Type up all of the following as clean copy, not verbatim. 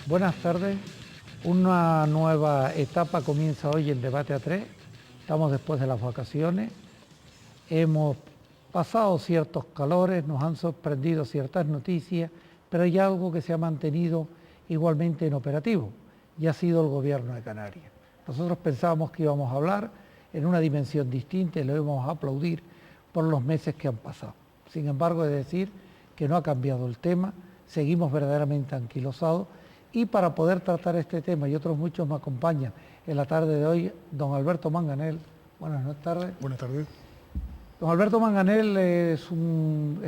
Buenas tardes. Una nueva etapa comienza hoy en Debate a 3. Estamos después de las vacaciones. Hemos pasado ciertos calores, nos han sorprendido ciertas noticias, pero hay algo que se ha mantenido igualmente en operativo y ha sido el Gobierno de Canarias. Nosotros pensábamos que íbamos a hablar en una dimensión distinta y lo íbamos a aplaudir por los meses que han pasado. Sin embargo, he de decir que no ha cambiado el tema, seguimos verdaderamente anquilosados. Y para poder tratar este tema y otros muchos me acompañan en la tarde de hoy don Alberto Manganel. Buenas tardes. Buenas tardes. Don Alberto Manganel es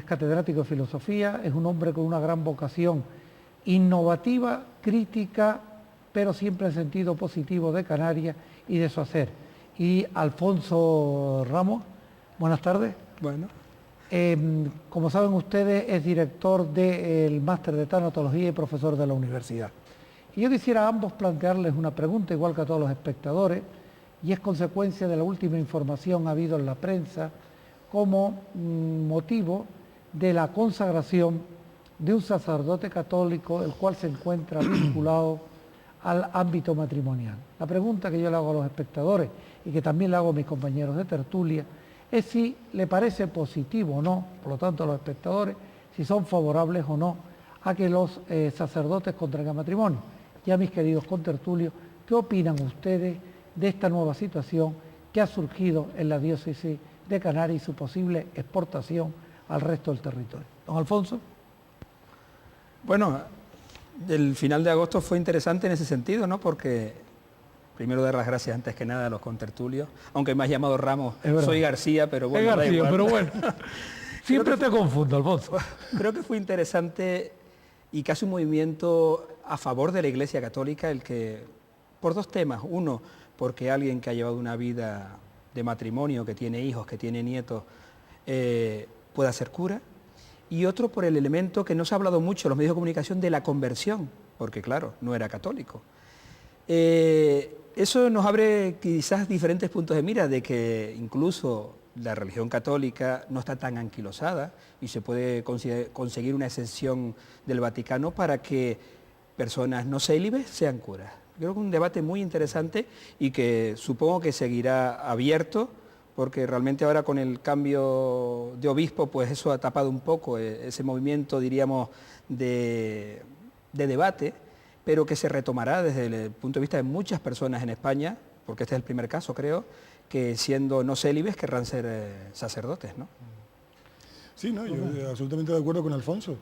catedrático de filosofía, es un hombre con una gran vocación innovativa, crítica, pero siempre en sentido positivo de Canarias y de su hacer. Y Alfonso Ramos, buenas tardes. Bueno. Como saben ustedes, es director del máster de tanatología y profesor de la universidad. Y yo quisiera a ambos plantearles una pregunta, igual que a todos los espectadores, y es consecuencia de la última información habido en la prensa como motivo de la consagración de un sacerdote católico, el cual se encuentra vinculado al ámbito matrimonial. La pregunta que yo le hago a los espectadores y que también le hago a mis compañeros de tertulia es si le parece positivo o no, por lo tanto a los espectadores, si son favorables o no a que los sacerdotes contraigan matrimonio. Ya mis queridos contertulios, ¿qué opinan ustedes de esta nueva situación que ha surgido en la diócesis de Canarias y su posible exportación al resto del territorio? Don Alfonso. Bueno, el final de agosto fue interesante en ese sentido, ¿no? Porque primero dar las gracias antes que nada a los contertulios, aunque me has llamado Ramos, soy García, pero bueno. Es García, pero bueno. Siempre te confundo, Alfonso. Creo que fue interesante y casi un movimiento a favor de la Iglesia Católica, el que, por dos temas. Uno, porque alguien que ha llevado una vida de matrimonio, que tiene hijos, que tiene nietos, pueda ser cura. Y otro, por el elemento que no se ha hablado mucho en los medios de comunicación de la conversión, porque claro, no era católico. Eso nos abre quizás diferentes puntos de mira de que incluso la religión católica no está tan anquilosada y se puede conseguir una exención del Vaticano para que personas no célibes sean curas. Creo que es un debate muy interesante y que supongo que seguirá abierto, porque realmente ahora con el cambio de obispo, pues eso ha tapado un poco ese movimiento, diríamos, de debate, pero que se retomará desde el punto de vista de muchas personas en España, porque este es el primer caso, creo, que siendo no célibes querrán ser sacerdotes, ¿no? Sí, no, yo absolutamente de acuerdo con Alfonso.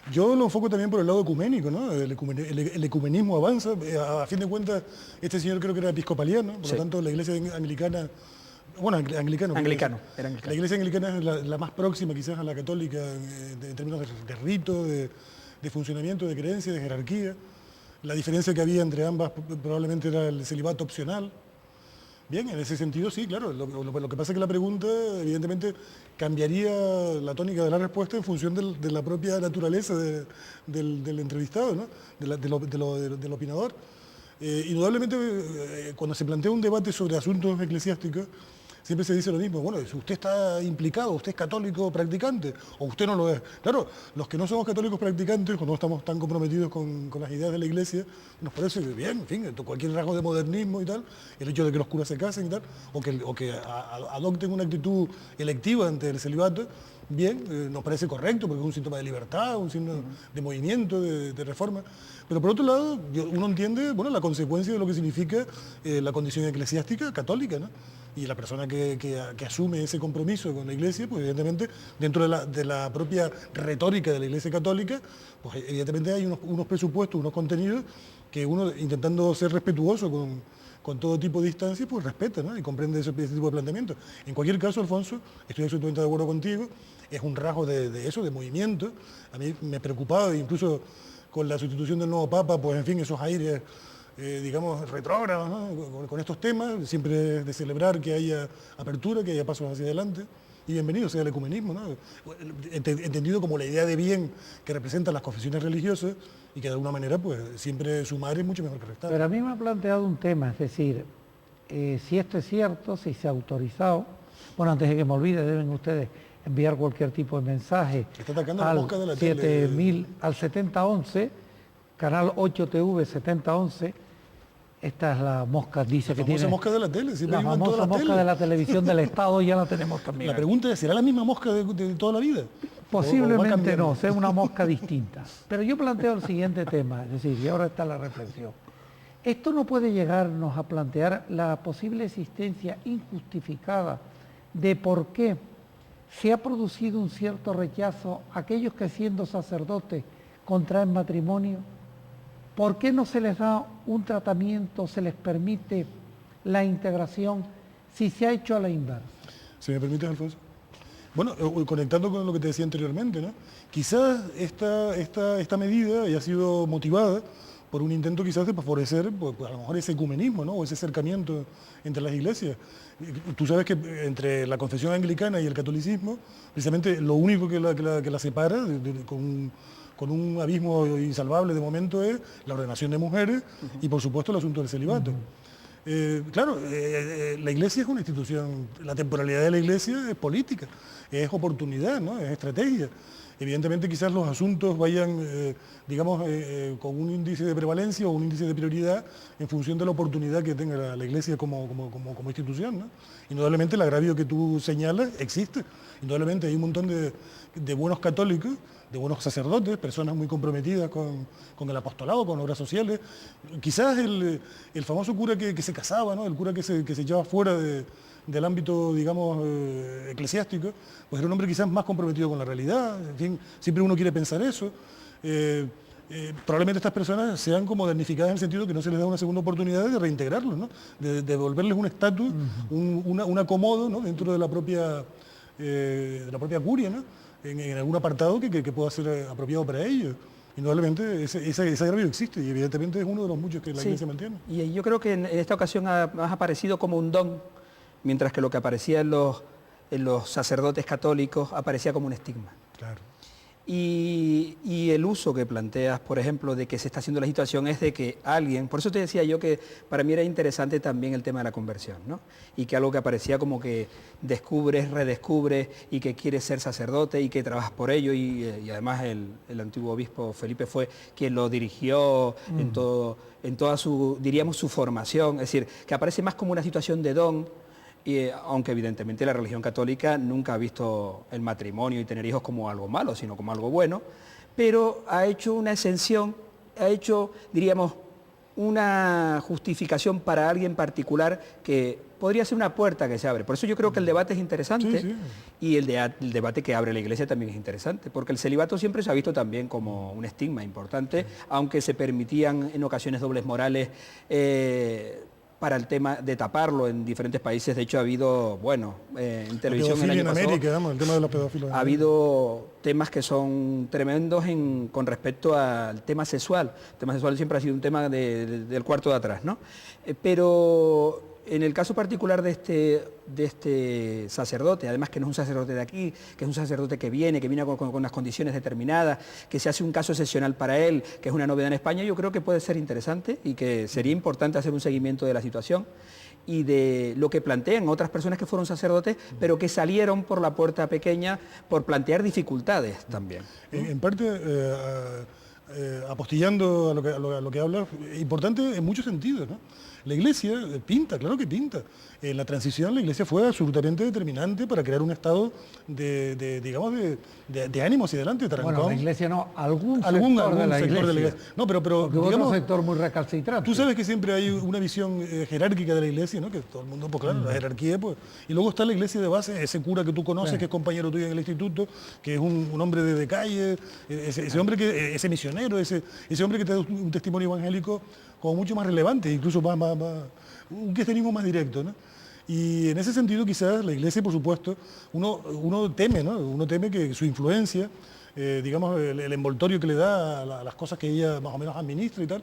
Yo lo enfoco también por el lado ecuménico, ¿no? El ecumenismo avanza. A fin de cuentas, este señor creo que era episcopaliano, por lo tanto la iglesia anglicana, bueno, anglicano. La iglesia anglicana es la más próxima quizás a la católica en términos de rito, de funcionamiento, de creencia, de jerarquía. La diferencia que había entre ambas probablemente era el celibato opcional. Bien, en ese sentido sí, claro. Lo que pasa es que la pregunta, evidentemente, cambiaría la tónica de la respuesta en función de la propia naturaleza del entrevistado, ¿no? Del opinador. Indudablemente, cuando se plantea un debate sobre asuntos eclesiásticos, siempre se dice lo mismo. Bueno, si usted está implicado, usted es católico practicante, o usted no lo es. Claro, los que no somos católicos practicantes, o no estamos tan comprometidos con las ideas de la Iglesia, nos parece bien, en fin, cualquier rasgo de modernismo y tal, el hecho de que los curas se casen y tal, o que adopten una actitud electiva ante el celibato, bien, nos parece correcto, porque es un síntoma de libertad, un signo de movimiento, de reforma. Pero por otro lado, uno entiende, bueno, la consecuencia de lo que significa la condición eclesiástica católica, ¿no? Y la persona que asume ese compromiso con la Iglesia, pues evidentemente, dentro de la propia retórica de la Iglesia Católica, pues evidentemente hay unos presupuestos, unos contenidos que uno, intentando ser respetuoso con todo tipo de instancias, pues respeta, ¿no? Y comprende ese tipo de planteamientos. En cualquier caso, Alfonso, estoy absolutamente de acuerdo contigo, es un rasgo de eso, de movimiento. A mí me preocupaba, incluso con la sustitución del nuevo Papa, pues en fin, esos aires digamos, retrógrados, ¿no? Con estos temas, siempre de celebrar que haya apertura, que haya pasos hacia adelante. y bienvenido sea el ecumenismo, ¿no? Entendido como la idea de bien que representan las confesiones religiosas y que de alguna manera pues siempre sumar es mucho mejor que restar. Pero a mí me ha planteado un tema, es decir, si esto es cierto, si se ha autorizado, bueno, antes de que me olvide, deben ustedes enviar cualquier tipo de mensaje Está atacando la al mosca de la tele. 7000, al 7011, canal 8TV 7011. Esta es la mosca, dice que La famosa tiene... mosca de la tele, siempre La vimos en famosa toda la mosca tele. de la televisión del Estado ya la tenemos también. La aquí. pregunta es, ¿será la misma mosca de toda la vida? ¿O va Posiblemente cambiando? no, sea una mosca distinta. Pero yo planteo el siguiente tema, es decir, y ahora está la reflexión. Esto no puede llegarnos a plantear la posible existencia injustificada de por qué se ha producido un cierto rechazo a aquellos que siendo sacerdotes contraen matrimonio. ¿Por qué no se les da un tratamiento, se les permite la integración si se ha hecho a la inversa? ¿Se me permite, Alfonso? Bueno, conectando con lo que te decía anteriormente, ¿no? Quizás esta medida haya sido motivada por un intento quizás de favorecer pues, a lo mejor ese ecumenismo, ¿no? O ese acercamiento entre las iglesias. Tú sabes que entre la confesión anglicana y el catolicismo, precisamente lo único que la separa con un abismo insalvable de momento es la ordenación de mujeres y por supuesto el asunto del celibato. Claro, la iglesia es una institución, la temporalidad de la iglesia es política, es oportunidad, ¿no? Es estrategia. Evidentemente quizás los asuntos vayan, digamos, con un índice de prevalencia o un índice de prioridad en función de la oportunidad que tenga la iglesia como institución, ¿no? Indudablemente el agravio que tú señalas existe, indudablemente hay un montón de buenos católicos, de buenos sacerdotes, personas muy comprometidas con el apostolado, con obras sociales. Quizás el famoso cura que se casaba, ¿no? El cura que se echaba fuera del ámbito, digamos, eclesiástico, pues era un hombre quizás más comprometido con la realidad, en fin, siempre uno quiere pensar eso. Probablemente estas personas sean como damnificadas en el sentido que no se les da una segunda oportunidad de reintegrarlos, ¿no? De devolverles un estatus, un acomodo, ¿no? Dentro de la propia curia, ¿no? En algún apartado que pueda ser apropiado para ellos. Indudablemente ese agravio existe y evidentemente es uno de los muchos que la Iglesia mantiene. Y yo creo que en esta ocasión ha aparecido como un don, mientras que lo que aparecía en los sacerdotes católicos aparecía como un estigma. Claro. Y el uso que planteas, por ejemplo, de que se está haciendo la situación es de que alguien, por eso te decía yo que para mí era interesante también el tema de la conversión, ¿no? Y que algo que aparecía como que descubres, redescubres y que quieres ser sacerdote y que trabajas por ello y además el antiguo obispo Felipe fue quien lo dirigió en toda su, diríamos, su formación, es decir, que aparece más como una situación de don. Aunque evidentemente la religión católica nunca ha visto el matrimonio y tener hijos como algo malo, sino como algo bueno, pero ha hecho una exención, ha hecho, diríamos, una justificación para alguien particular que podría ser una puerta que se abre. Por eso yo creo que el debate es interesante, sí. Y el debate que abre la Iglesia también es interesante, porque el celibato siempre se ha visto también como un estigma importante, aunque se permitían en ocasiones dobles morales para el tema de taparlo en diferentes países. De hecho ha habido, bueno, en televisión el año pasado, América, el tema de los pedófilos. ha habido temas que son tremendos con respecto al tema sexual. El tema sexual siempre ha sido un tema del cuarto de atrás, ¿no? Pero en el caso particular de este sacerdote, además que no es un sacerdote de aquí, que es un sacerdote que viene con unas condiciones determinadas, que se hace un caso excepcional para él, que es una novedad en España, yo creo que puede ser interesante y que sería importante hacer un seguimiento de la situación y de lo que plantean otras personas que fueron sacerdotes, pero que salieron por la puerta pequeña por plantear dificultades también. En parte, apostillando a lo que hablas, importante en muchos sentidos, ¿no? La Iglesia pinta, claro que pinta. En la transición la Iglesia fue absolutamente determinante para crear un estado digamos, de ánimo hacia adelante, de trancón. Bueno, la Iglesia no, algún sector de la Iglesia. No, pero porque digamos, otro sector muy recalcitrante. tú sabes que siempre hay una visión jerárquica de la Iglesia, ¿no? Que todo el mundo, pues claro, la jerarquía, pues. Y luego está la Iglesia de base, ese cura que tú conoces, que es compañero tuyo en el instituto, que es un hombre de calle, ese hombre ese misionero, ese hombre que te da un testimonio evangélico como mucho más relevante, incluso un cristianismo más directo, ¿no? Y en ese sentido quizás la Iglesia, por supuesto, uno teme, ¿no? Uno teme que su influencia, digamos, el envoltorio que le da a las cosas que ella más o menos administra y tal,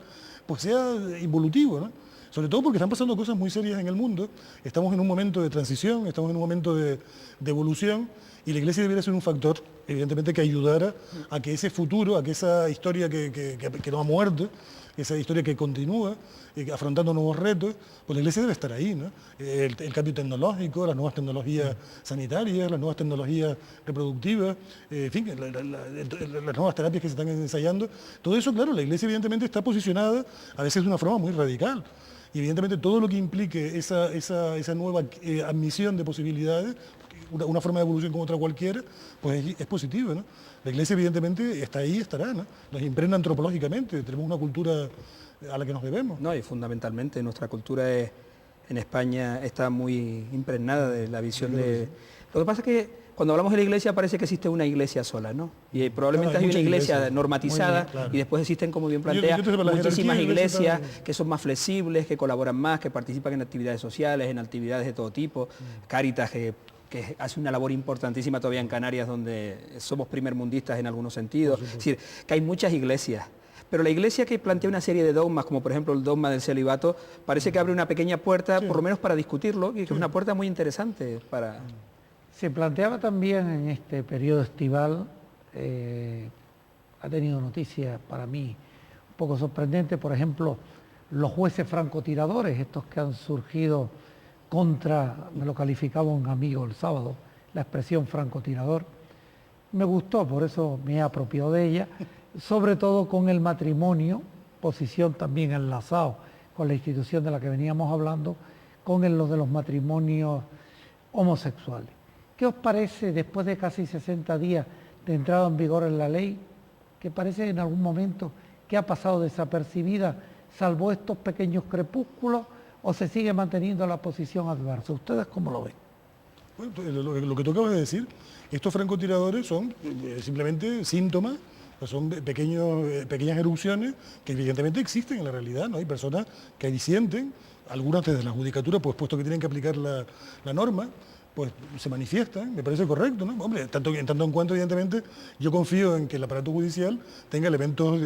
pues sea involutivo, ¿no? Sobre todo porque están pasando cosas muy serias en el mundo, estamos en un momento de transición, estamos en un momento de evolución, y la Iglesia debería ser un factor, evidentemente, que ayudara a que ese futuro, a que esa historia que no ha muerto, esa historia que continúa, afrontando nuevos retos, pues la Iglesia debe estar ahí, ¿no? El cambio tecnológico, las nuevas tecnologías sanitarias, las nuevas tecnologías reproductivas, en fin, las nuevas terapias que se están ensayando, todo eso, claro, la Iglesia evidentemente está posicionada, a veces de una forma muy radical. Y evidentemente todo lo que implique esa nueva admisión de posibilidades, una forma de evolución como otra cualquiera, pues es positivo, ¿no? La Iglesia evidentemente está ahí y estará, ¿no? Nos impregna antropológicamente, tenemos una cultura a la que nos debemos. No, y fundamentalmente nuestra cultura en España está muy impregnada de la visión de... Lo que pasa es que cuando hablamos de la Iglesia parece que existe una Iglesia sola, ¿no? Y probablemente hay una iglesia normatizada bien, claro. Y después existen, como bien plantea, muchísimas iglesias que son más flexibles, que colaboran más, que participan en actividades sociales, en actividades de todo tipo, Cáritas que hace una labor importantísima todavía en Canarias, donde somos primermundistas en algunos sentidos. Es decir, que hay muchas iglesias. Pero la Iglesia que plantea una serie de dogmas, como por ejemplo el dogma del celibato, parece que abre una pequeña puerta, por lo menos para discutirlo, y que es una puerta muy interesante para... Se planteaba también en este periodo estival, ha tenido noticias para mí un poco sorprendentes, por ejemplo, los jueces francotiradores, estos que han surgido contra, me lo calificaba un amigo el sábado, la expresión francotirador. Me gustó, por eso me he apropiado de ella, sobre todo con el matrimonio, posición también enlazado con la institución de la que veníamos hablando, con lo de los matrimonios homosexuales. ¿Qué os parece, después de casi 60 días de entrada en vigor en la ley, que parece en algún momento que ha pasado desapercibida, salvo estos pequeños crepúsculos, o se sigue manteniendo la posición adversa? ¿Ustedes cómo lo ven? Bueno, lo que tú acabas de decir, estos francotiradores son simplemente síntomas, son pequeñas erupciones que evidentemente existen en la realidad, ¿no? Hay personas que disienten, algunas desde la judicatura, pues puesto que tienen que aplicar la norma, pues se manifiestan, me parece correcto, ¿no? Hombre, en tanto en cuanto, evidentemente, yo confío en que el aparato judicial tenga elementos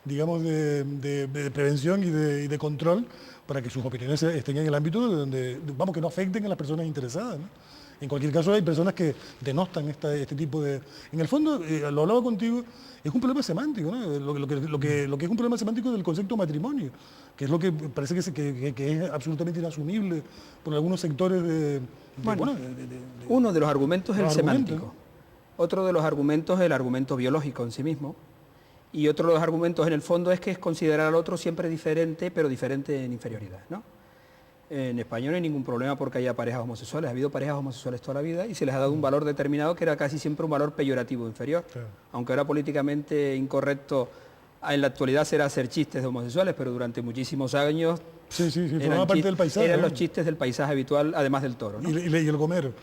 digamos, de prevención y de control para que sus opiniones estén en el ámbito donde, vamos, que no afecten a las personas interesadas, ¿no? En cualquier caso, hay personas que denostan este tipo de... En el fondo, lo hablaba contigo, es un problema semántico, ¿no? Lo que es un problema semántico del concepto matrimonio, que es lo que parece que es absolutamente inasumible por algunos sectores uno de los argumentos es el semántico, otro de los argumentos es el argumento biológico en sí mismo, y otro de los argumentos en el fondo es que es considerar al otro siempre diferente, pero diferente en inferioridad, ¿no? En España no hay ningún problema porque haya parejas homosexuales, ha habido parejas homosexuales toda la vida y se les ha dado un valor determinado que era casi siempre un valor peyorativo inferior, claro. Aunque ahora políticamente incorrecto en la actualidad será hacer chistes de homosexuales, pero durante muchísimos años formaba parte del paisaje, eran los chistes del paisaje habitual, además del toro, ¿no? Y el gomero.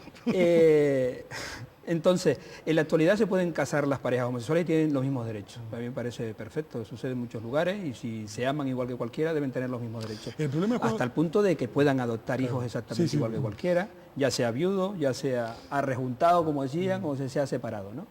Entonces, en la actualidad se pueden casar las parejas homosexuales y tienen los mismos derechos. A mí me parece perfecto, sucede en muchos lugares y si se aman igual que cualquiera deben tener los mismos derechos. El problema es hasta el punto de que puedan adoptar hijos exactamente igual que cualquiera, ya sea viudo, ya sea arrejuntado, como decían, o se sea separado, ¿no?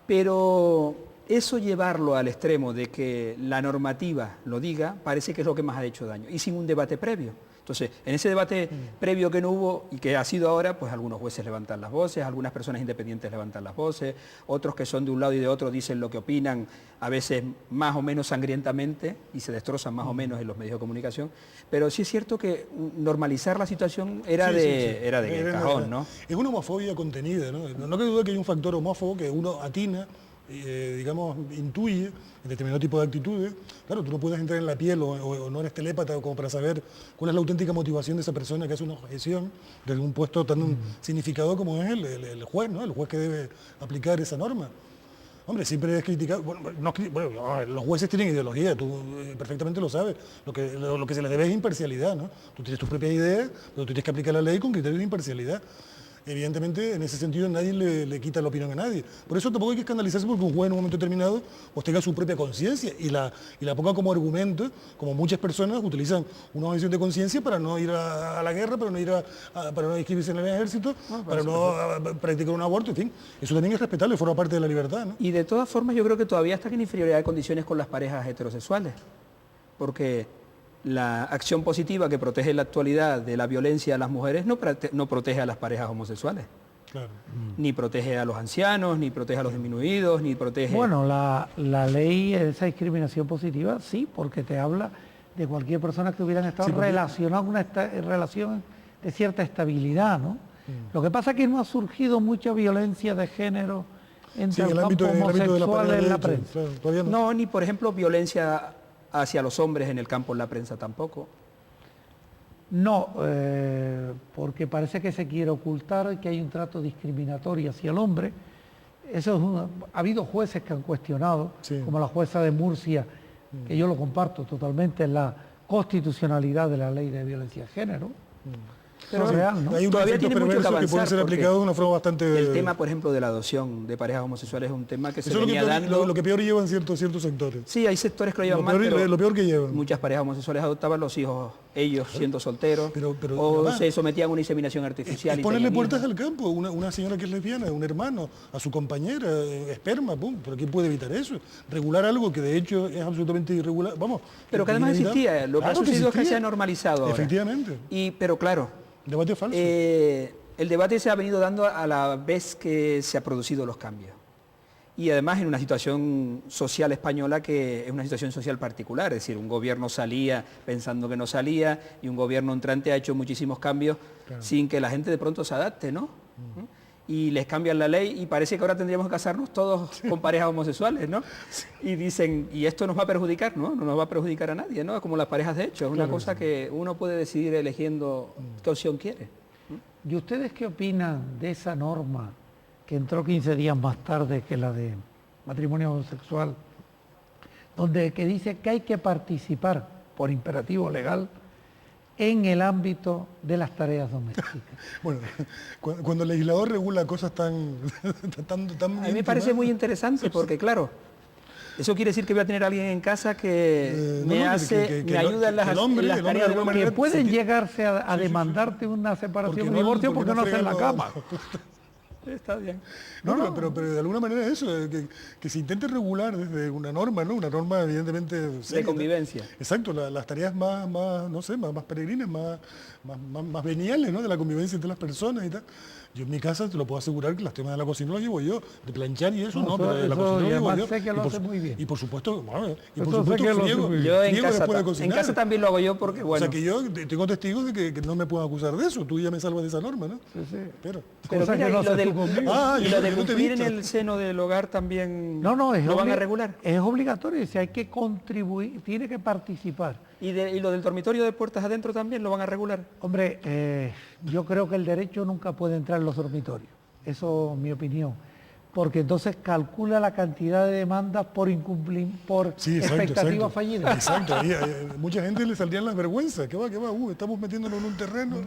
Pero eso llevarlo al extremo de que la normativa lo diga, parece que es lo que más ha hecho daño, y sin un debate previo. Entonces, en ese debate previo que no hubo y que ha sido ahora, pues algunos jueces levantan las voces, algunas personas independientes levantan las voces, otros que son de un lado y de otro dicen lo que opinan, a veces más o menos sangrientamente, y se destrozan más o menos en los medios de comunicación, pero sí es cierto que normalizar la situación era de cajón, ¿no? Es una homofobia contenida, ¿no? No cabe duda que hay un factor homófobo que uno atina, digamos, intuye en determinado tipo de actitudes. Claro, tú no puedes entrar en la piel o no eres telépata como para saber cuál es la auténtica motivación de esa persona que hace una objeción desde un puesto tan significado como es el juez, ¿no? El juez que debe aplicar esa norma. Hombre, siempre es criticado. Los jueces tienen ideología, tú perfectamente lo sabes. Lo que se les debe es imparcialidad, ¿no? Tú tienes tus propias ideas, pero tú tienes que aplicar la ley con criterios de imparcialidad. Evidentemente, en ese sentido, nadie le quita la opinión a nadie. Por eso tampoco hay que escandalizarse porque un juez en un momento determinado pues tenga su propia conciencia y la ponga como argumento, como muchas personas utilizan una objeción de conciencia para no ir a la guerra, para no inscribirse en el ejército, para no practicar un aborto, en fin. Eso también es respetable, forma parte de la libertad, ¿no? Y de todas formas yo creo que todavía están en inferioridad de condiciones con las parejas heterosexuales. porque la acción positiva que protege en la actualidad de la violencia a las mujeres no protege a las parejas homosexuales. Claro. Ni protege a los ancianos, ni protege a los disminuidos, ni protege... Bueno, la ley de esa discriminación positiva, sí, porque te habla de cualquier persona que hubiera estado relacionada con una relación de cierta estabilidad, ¿no? Lo que pasa es que no ha surgido mucha violencia de género entre el campo homosexual en la prensa. Claro, todavía no. No, ni por ejemplo violencia hacia los hombres en el campo en la prensa tampoco. No, porque parece que se quiere ocultar que hay un trato discriminatorio hacia el hombre. Ha habido jueces que han cuestionado, como la jueza de Murcia, que yo lo comparto totalmente, la constitucionalidad de la ley de violencia de género. Pero es real, ¿no? Hay un Todavía efecto tiene mucho que perverso que puede avanzar, ser aplicado de una forma bastante... El tema, por ejemplo, de la adopción de parejas homosexuales es un tema que se Eso es venía dando... lo que peor llevan ciertos sectores. Sí, hay sectores que lo llevan mal, pero lo peor que llevan. muchas parejas homosexuales adoptaban los hijos, ellos siendo solteros, Pero o además, se sometían a una inseminación artificial. Es y ponerle tenían puertas hijos. al campo, una señora que es lesbiana, un hermano, a su compañera, esperma, pum, pero ¿quién puede evitar eso? Regular algo que de hecho es absolutamente irregular, vamos. Pero que además existía, lo que ha sucedido es que se ha normalizado ahora. Efectivamente. Pero claro, Debate falso. el debate se ha venido dando a la vez que se han producido los cambios. Y además en una situación social española que es una situación social particular, es decir, un gobierno salía pensando que no salía y un gobierno entrante ha hecho muchísimos cambios sin que la gente de pronto se adapte, ¿no? Y les cambian la ley y parece que ahora tendríamos que casarnos todos con parejas homosexuales, ¿no? Y dicen, y esto nos va a perjudicar, ¿no? No nos va a perjudicar a nadie, ¿no? Como las parejas de hecho, es una cosa que uno puede decidir eligiendo qué opción quiere. ¿Y ustedes qué opinan de esa norma que entró 15 días más tarde que la de matrimonio homosexual, que dice que hay que participar por imperativo legal en el ámbito de las tareas domésticas? Bueno, cuando el legislador regula cosas tan a mí me parece muy interesante porque, claro, eso quiere decir que voy a tener a alguien en casa que me ayuda en las tareas domésticas. Que pueden llegarse a demandarte una separación o un divorcio porque no hacen la cama. Está bien. No, pero de alguna manera eso, que se intente regular desde una norma, ¿no? Una norma evidentemente seria, de convivencia. ¿no? Exacto, las tareas más peregrinas, más veniales, ¿no? De la convivencia entre las personas y tal. Yo en mi casa te lo puedo asegurar que las temas de la cocina los llevo yo, de planchar y eso, pero de la cocina lo llevo yo. Sé que lo hace muy bien. Y por supuesto, Yo en casa también lo hago yo porque, bueno. O sea que yo tengo testigos de que no me puedo acusar de eso, tú ya me salvas de esa norma, ¿no? Sí. Pero mira, que no y lo de cumplir en el seno del hogar también lo van a regular. Es obligatorio, si hay que contribuir, tiene que participar. ¿Y lo del dormitorio de puertas adentro también lo van a regular? Hombre, yo creo que el derecho nunca puede entrar en los dormitorios. Eso es mi opinión. Porque entonces calcula la cantidad de demandas por expectativas fallidas. Exacto, mucha gente le saldrían las vergüenzas. ¿Qué va? Estamos metiéndonos en un terreno.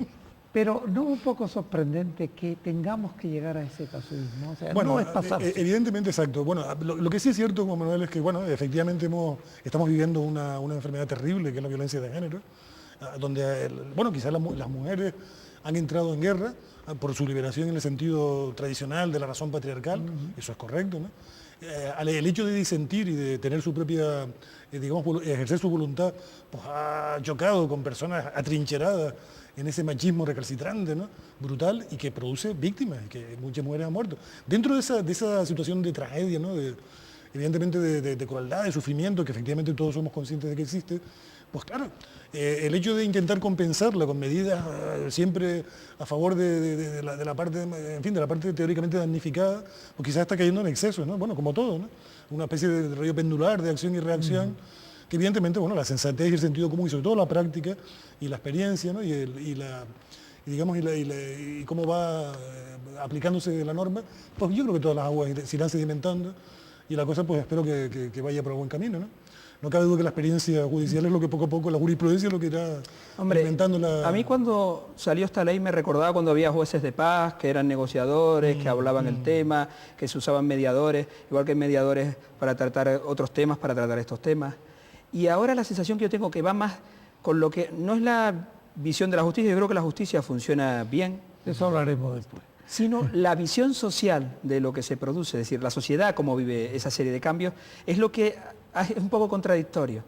Pero no es un poco sorprendente que tengamos que llegar a ese casuismo. O sea, bueno, no es pasar. Evidentemente, exacto. Bueno, lo que sí es cierto, Juan Manuel, es que bueno, efectivamente estamos viviendo una enfermedad terrible que es la violencia de género, donde quizás las mujeres han entrado en guerra por su liberación en el sentido tradicional de la razón patriarcal, eso es correcto, ¿no? El hecho de disentir y de tener su propia, ejercer su voluntad, pues ha chocado con personas atrincheradas en ese machismo recalcitrante, ¿no? Brutal, y que produce víctimas, y que muchas mujeres han muerto. Dentro de esa situación de tragedia, ¿no? Evidentemente de crueldad, de sufrimiento, que efectivamente todos somos conscientes de que existe, pues claro, el hecho de intentar compensarla con medidas siempre a favor de la parte, en fin, de la parte teóricamente damnificada, pues quizás está cayendo en exceso, ¿no? Bueno, como todo, ¿no? Una especie de rollo pendular de acción y reacción, que evidentemente, bueno, la sensatez y el sentido común, y sobre todo la práctica y la experiencia, ¿no? y cómo va aplicándose la norma, pues yo creo que todas las aguas se irán sedimentando y la cosa, pues espero que vaya por el buen camino, ¿no? No cabe duda que la experiencia judicial es lo que poco a poco, la jurisprudencia es lo que irá alimentando la... A mí cuando salió esta ley me recordaba cuando había jueces de paz, que eran negociadores, que hablaban el tema, que se usaban mediadores, igual que mediadores para tratar otros temas, para tratar estos temas. Y ahora la sensación que yo tengo que va más con lo que no es la visión de la justicia, yo creo que la justicia funciona bien. De eso hablaremos después. Sino la visión social de lo que se produce, es decir, la sociedad, cómo vive esa serie de cambios, es lo que es un poco contradictorio.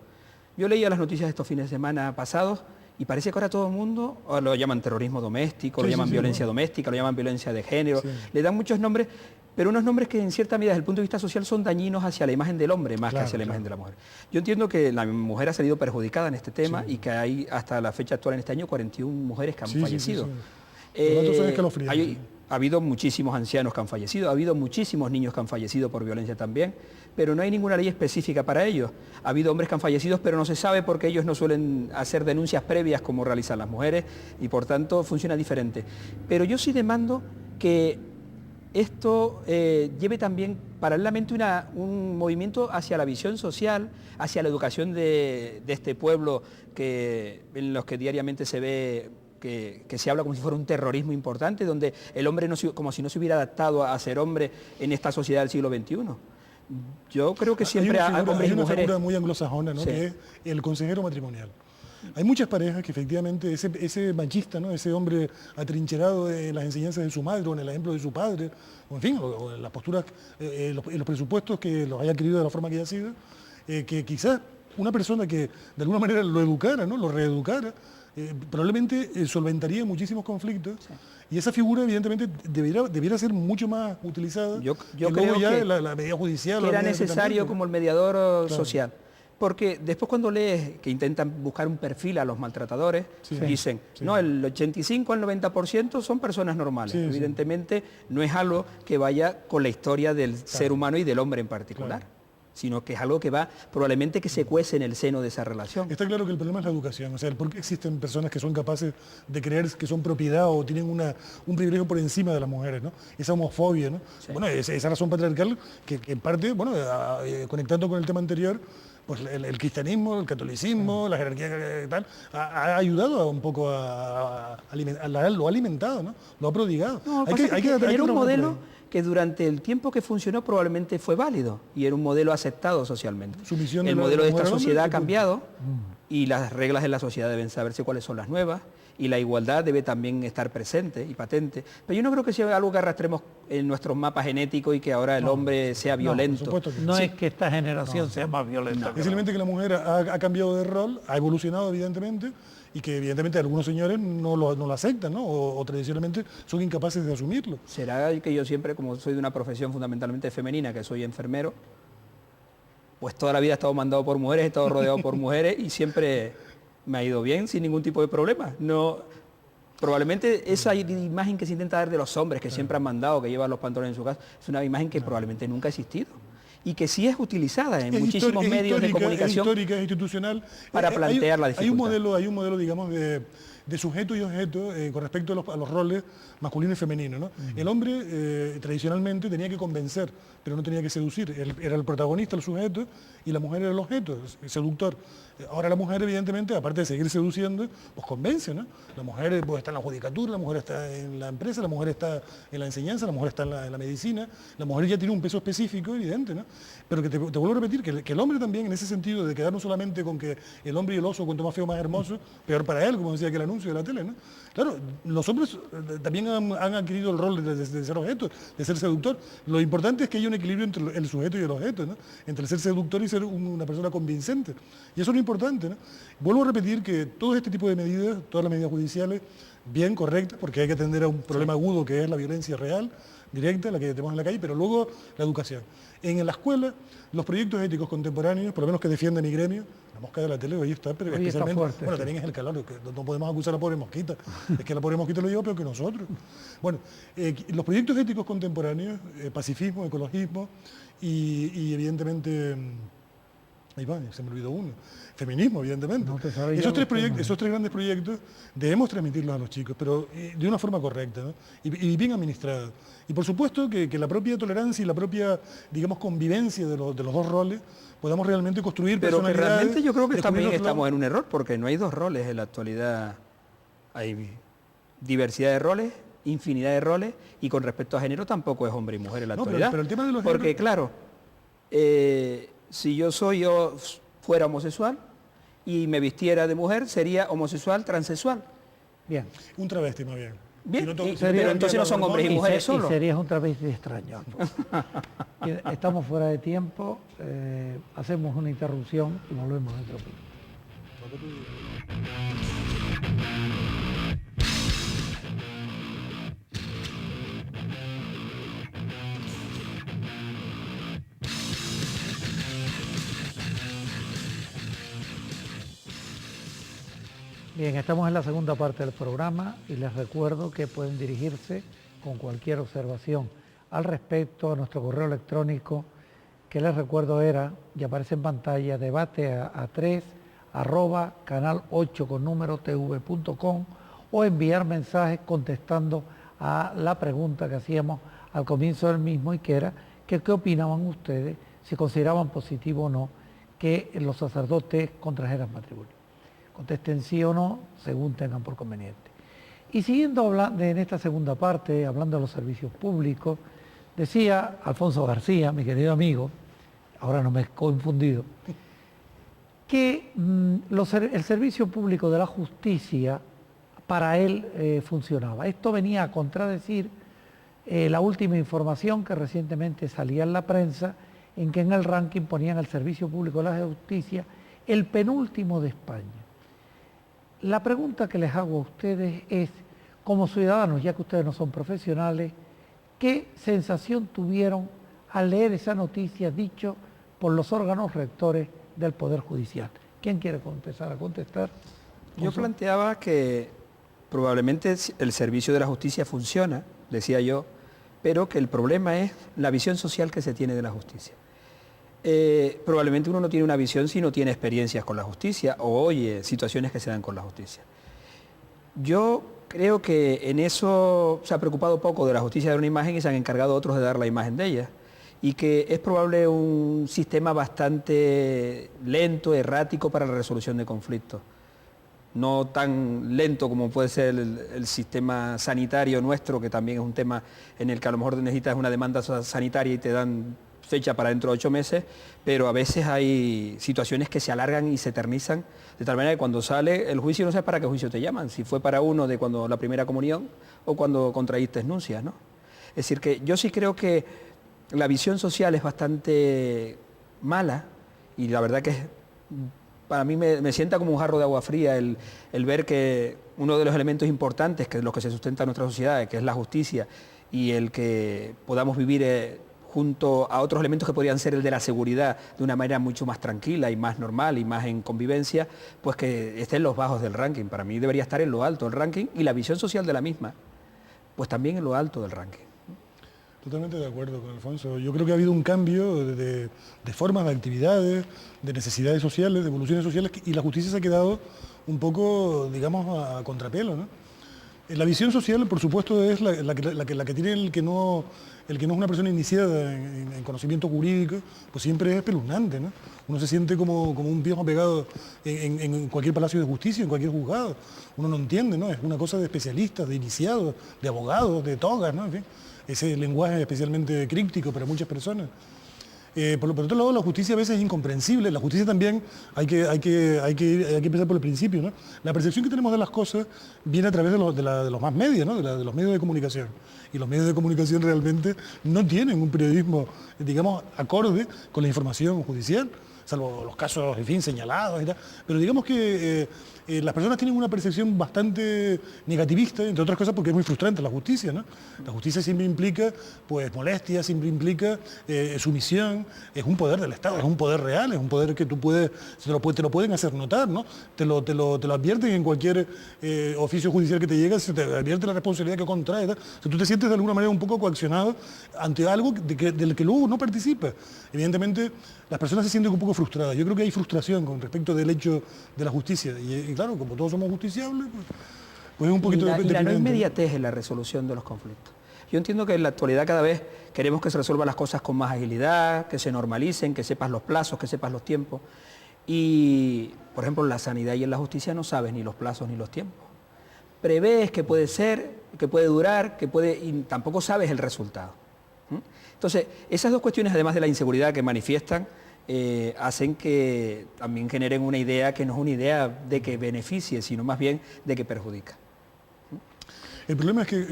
Yo leía las noticias de estos fines de semana pasados y parece que ahora todo el mundo lo llaman terrorismo doméstico, lo llaman violencia doméstica, lo llaman violencia de género, le dan muchos nombres, pero unos nombres que en cierta medida desde el punto de vista social son dañinos hacia la imagen del hombre más que hacia la imagen de la mujer. Yo entiendo que la mujer ha salido perjudicada en este tema y que hay hasta la fecha actual en este año 41 mujeres que han fallecido. Ha habido muchísimos ancianos que han fallecido, ha habido muchísimos niños que han fallecido por violencia también, pero no hay ninguna ley específica para ellos. Ha habido hombres que han fallecido, pero no se sabe porque ellos no suelen hacer denuncias previas como realizan las mujeres y por tanto funciona diferente. Pero yo sí demando que esto lleve también paralelamente un movimiento hacia la visión social, hacia la educación de este pueblo en los que diariamente se ve que se habla como si fuera un terrorismo importante, donde el hombre como si no se hubiera adaptado a ser hombre en esta sociedad del siglo XXI. Yo creo que siempre hay hombres y mujeres... Hay una figura muy anglosajona, ¿no? Que es el consejero matrimonial. Hay muchas parejas que efectivamente ese machista, ¿no? Ese hombre atrincherado en las enseñanzas de su madre o en el ejemplo de su padre, o en fin, o en las posturas, los presupuestos que los haya adquirido de la forma que haya sido, que quizás una persona que de alguna manera lo educara, ¿no? Lo reeducara, probablemente solventaría muchísimos conflictos y esa figura evidentemente debiera ser mucho más utilizada. Yo creo ya que la medida judicial. Que era necesario como el mediador social. Porque después cuando lees que intentan buscar un perfil a los maltratadores, dicen, no, el 85 al 90% son personas normales. Evidentemente no es algo que vaya con la historia del ser humano y del hombre en particular. Sino que es algo que va probablemente que se cuece en el seno de esa relación. Está claro que el problema es la educación, o sea, ¿por qué existen personas que son capaces de creer que son propiedad o tienen un privilegio por encima de las mujeres, ¿no? Esa homofobia, ¿no? Bueno, esa razón patriarcal que en parte, bueno, conectando con el tema anterior, pues el cristianismo, el catolicismo, la jerarquía tal, ha ayudado un poco lo ha alimentado, ¿no? Lo ha prodigado. No, hay que tener un modelo que durante el tiempo que funcionó probablemente fue válido y era un modelo aceptado socialmente. El modelo de esta sociedad ha cambiado y las reglas de la sociedad deben saberse cuáles son las nuevas y la igualdad debe también estar presente y patente. Pero yo no creo que sea algo que arrastremos en nuestros mapas genéticos y que ahora el hombre sea violento. No es que esta generación sea más violenta. Es simplemente que la mujer ha cambiado de rol, ha evolucionado evidentemente, y que evidentemente algunos señores no lo aceptan, ¿no? O tradicionalmente son incapaces de asumirlo. ¿Será que yo siempre, como soy de una profesión fundamentalmente femenina, que soy enfermero, pues toda la vida he estado mandado por mujeres, he estado rodeado por mujeres y siempre me ha ido bien sin ningún tipo de problema? No, probablemente esa imagen que se intenta dar de los hombres que siempre han mandado, que llevan los pantalones en su casa, es una imagen que probablemente nunca ha existido. Y que sí es utilizada en muchísimos medios de comunicación. Es histórica, es institucional. Para plantear la dificultad. Hay un modelo, digamos, de sujeto y objeto con respecto a los roles masculino y femenino, ¿no? El hombre tradicionalmente tenía que convencer, pero no tenía que seducir. Era el protagonista, el sujeto, y la mujer era el objeto, el seductor. Ahora la mujer, evidentemente, aparte de seguir seduciendo, pues convence, ¿no? La mujer pues, está en la judicatura, la mujer está en la empresa, la mujer está en la enseñanza, la mujer está en la medicina, la mujer ya tiene un peso específico, evidente, ¿no? Pero que te vuelvo a repetir, que el hombre también, en ese sentido, de quedarnos solamente con que el hombre y el oso, cuanto más feo, más hermoso, peor para él, como decía aquel anuncio de la tele, ¿no? Claro, los hombres también han adquirido el rol de ser objeto, de ser seductor. Lo importante es que haya un equilibrio entre el sujeto y el objeto, ¿no? Entre ser seductor y ser una persona convincente. Y eso es lo importante, ¿no? Vuelvo a repetir que todo este tipo de medidas, todas las medidas judiciales, bien correctas, porque hay que atender a un problema agudo que es la violencia real, directa, la que tenemos en la calle, pero luego la educación. En la escuela, los proyectos éticos contemporáneos, por lo menos que defiende mi gremio, la mosca de la tele hoy está, pero hoy especialmente, está fuerte, bueno, también es el calor, que no podemos acusar a la pobre mosquita, es que la pobre mosquita lo lleva peor que nosotros. Bueno, los proyectos éticos contemporáneos, pacifismo, ecologismo y evidentemente, ahí va, se me olvidó uno, feminismo, evidentemente. No esos tres grandes proyectos debemos transmitirlos a los chicos, pero de una forma correcta, ¿no? y bien administrada. Y por supuesto que la propia tolerancia y la propia, digamos, convivencia de los dos roles podamos realmente construir personalidades. Pero que realmente yo creo que también estamos en un error, porque no hay dos roles en la actualidad. Hay diversidad de roles, infinidad de roles, y con respecto a género tampoco es hombre y mujer en la actualidad. Pero el tema de los porque claro, si yo fuera homosexual y me vistiera de mujer, sería homosexual, transexual. Bien. Un travesti más bien. Bien, pero entonces no son hombres y mujeres solo. Y serías un travesti extraño. Estamos fuera de tiempo, hacemos una interrupción y volvemos dentro de un minuto. Bien, estamos en la segunda parte del programa y les recuerdo que pueden dirigirse con cualquier observación al respecto a nuestro correo electrónico, que les recuerdo era, y aparece en pantalla, debateA3@canal8 con número tv.com, o enviar mensajes contestando a la pregunta que hacíamos al comienzo del mismo, y que era que qué opinaban ustedes, si consideraban positivo o no que los sacerdotes contrajeran matrimonio. Contesten sí o no, según tengan por conveniente. Y siguiendo en esta segunda parte, hablando de los servicios públicos, decía Alfonso García, mi querido amigo, ahora no me he confundido, que el servicio público de la justicia para él funcionaba. Esto venía a contradecir la última información que recientemente salía en la prensa, en que en el ranking ponían al servicio público de la justicia el penúltimo de España. La pregunta que les hago a ustedes es, como ciudadanos, ya que ustedes no son profesionales, ¿qué sensación tuvieron al leer esa noticia dicho por los órganos rectores del Poder Judicial? ¿Quién quiere empezar a contestar? Yo planteaba que probablemente el servicio de la justicia funciona, decía yo, pero que el problema es la visión social que se tiene de la justicia. Probablemente uno no tiene una visión si no tiene experiencias con la justicia o oye situaciones que se dan con la justicia. Yo creo que en eso se ha preocupado poco de la justicia de una imagen y se han encargado otros de dar la imagen de ella. Y que es probable un sistema bastante lento, errático para la resolución de conflictos. No tan lento como puede ser el sistema sanitario nuestro, que también es un tema en el que a lo mejor necesitas una demanda sanitaria y te dan fecha para dentro de 8 meses, pero a veces hay situaciones que se alargan y se eternizan, de tal manera que cuando sale el juicio no sabes para qué juicio te llaman, si fue para uno de cuando la primera comunión o cuando contraíste nupcias, ¿no? Es decir, que yo sí creo que la visión social es bastante mala y la verdad que para mí me sienta como un jarro de agua fría el ver que uno de los elementos importantes, que es los que se sustenta en nuestra sociedad, que es la justicia y el que podamos vivir junto a otros elementos que podrían ser el de la seguridad de una manera mucho más tranquila y más normal y más en convivencia, pues que esté en los bajos del ranking. Para mí debería estar en lo alto del ranking y la visión social de la misma, pues también en lo alto del ranking. Totalmente de acuerdo con Alfonso. Yo creo que ha habido un cambio de formas, de actividades, de necesidades sociales, de evoluciones sociales, y la justicia se ha quedado un poco, digamos, a contrapelo, ¿no? La visión social, por supuesto, es la que tiene el que no es una persona iniciada en conocimiento jurídico, pues siempre es espeluznante, ¿no? Uno se siente como un viejo pegado en cualquier palacio de justicia, en cualquier juzgado. Uno no entiende, ¿no? Es una cosa de especialistas, de iniciados, de abogados, de togas, ¿no? En fin, ese lenguaje especialmente críptico para muchas personas. Por otro lado, la justicia a veces es incomprensible. La justicia también hay que empezar por el principio, ¿no? La percepción que tenemos de las cosas viene a través de los más medios, ¿no? de los medios de comunicación. Y los medios de comunicación realmente no tienen un periodismo, digamos, acorde con la información judicial, salvo los casos, en fin, señalados y tal. Pero digamos que las personas tienen una percepción bastante negativista, entre otras cosas porque es muy frustrante la justicia, ¿no? La justicia siempre implica, pues, molestia, siempre implica sumisión, es un poder del Estado, es un poder real, es un poder que tú puedes, te lo pueden hacer notar, ¿no? Te lo advierten en cualquier oficio judicial que te llega, se te advierte la responsabilidad que contrae, ¿no? O sea, tú te sientes de alguna manera un poco coaccionado ante algo del que luego no participas. Evidentemente, las personas se sienten un poco frustradas. Yo creo que hay frustración con respecto del hecho de la justicia. Y claro, como todos somos justiciables, pues es un poquito y la no inmediatez en la resolución de los conflictos. Yo entiendo que en la actualidad cada vez queremos que se resuelvan las cosas con más agilidad, que se normalicen, que sepas los plazos, que sepas los tiempos. Y, por ejemplo, en la sanidad y en la justicia no sabes ni los plazos ni los tiempos. Prevés que puede ser, que puede durar, y tampoco sabes el resultado. Entonces, esas dos cuestiones, además de la inseguridad que manifiestan, hacen que también generen una idea que no es una idea de que beneficie, sino más bien de que perjudica. El problema es que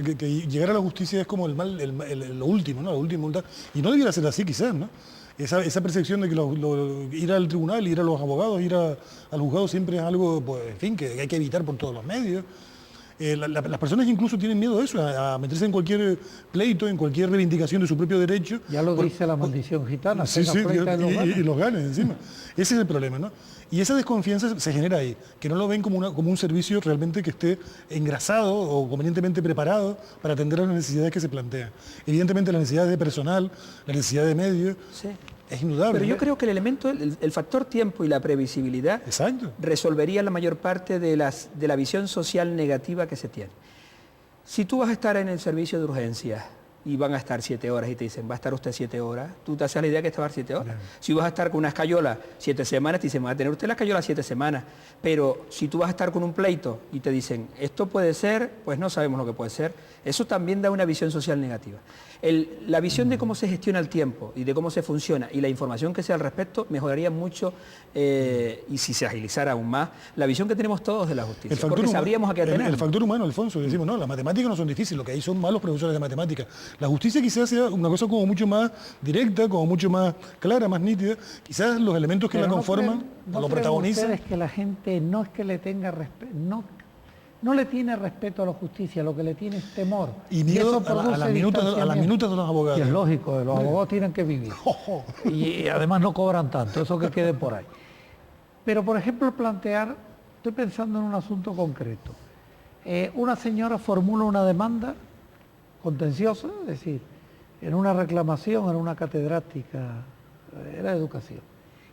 llegar a la justicia es como lo último, ¿no? La última voluntad. Y no debiera ser así, quizás, ¿no? Esa percepción de que ir al tribunal, ir a los abogados, ir al juzgado siempre es algo, pues, en fin, que hay que evitar por todos los medios. Las personas incluso tienen miedo a eso, a meterse en cualquier pleito, en cualquier reivindicación de su propio derecho. Ya lo dice la maldición gitana. Sí, y los ganes encima. Ese es el problema, ¿no? Y esa desconfianza se genera ahí, que no lo ven como un servicio realmente que esté engrasado o convenientemente preparado para atender a las necesidades que se plantean. Evidentemente las necesidades de personal, la necesidad de medios, Sí. es indudable. Pero yo creo que el elemento, el factor tiempo y la previsibilidad Exacto. resolvería la mayor parte de la visión social negativa que se tiene. Si tú vas a estar en el servicio de urgencias y van a estar 7 horas y te dicen, va a estar usted 7 horas, tú te haces la idea que va a estar 7 horas. Si vas a estar con una escayola 7 semanas, te dicen, va a tener usted la escayola 7 semanas. Pero si tú vas a estar con un pleito y te dicen, esto puede ser, pues no sabemos lo que puede ser, eso también da una visión social negativa. La visión de cómo se gestiona el tiempo y de cómo se funciona y la información que sea al respecto mejoraría mucho y si se agilizara aún más la visión que tenemos todos de la justicia, porque sabríamos a qué atener. El factor humano, Alfonso, decimos, no, las matemáticas no son difíciles, lo que hay son malos profesores de matemáticas. La justicia quizás sea una cosa como mucho más directa, como mucho más clara, más nítida. Quizás los elementos que la conforman, ¿no lo protagonizan. ustedes que la gente no es que le tenga respeto, no le tiene respeto a la justicia, lo que le tiene es temor. Y miedo eso a las minutas de los abogados. Y es lógico, los abogados tienen que vivir. Y además no cobran tanto, eso que quede por ahí. Pero, por ejemplo, estoy pensando en un asunto concreto. Una señora formula una demanda contenciosa, es decir, en una reclamación, en una catedrática, era de educación.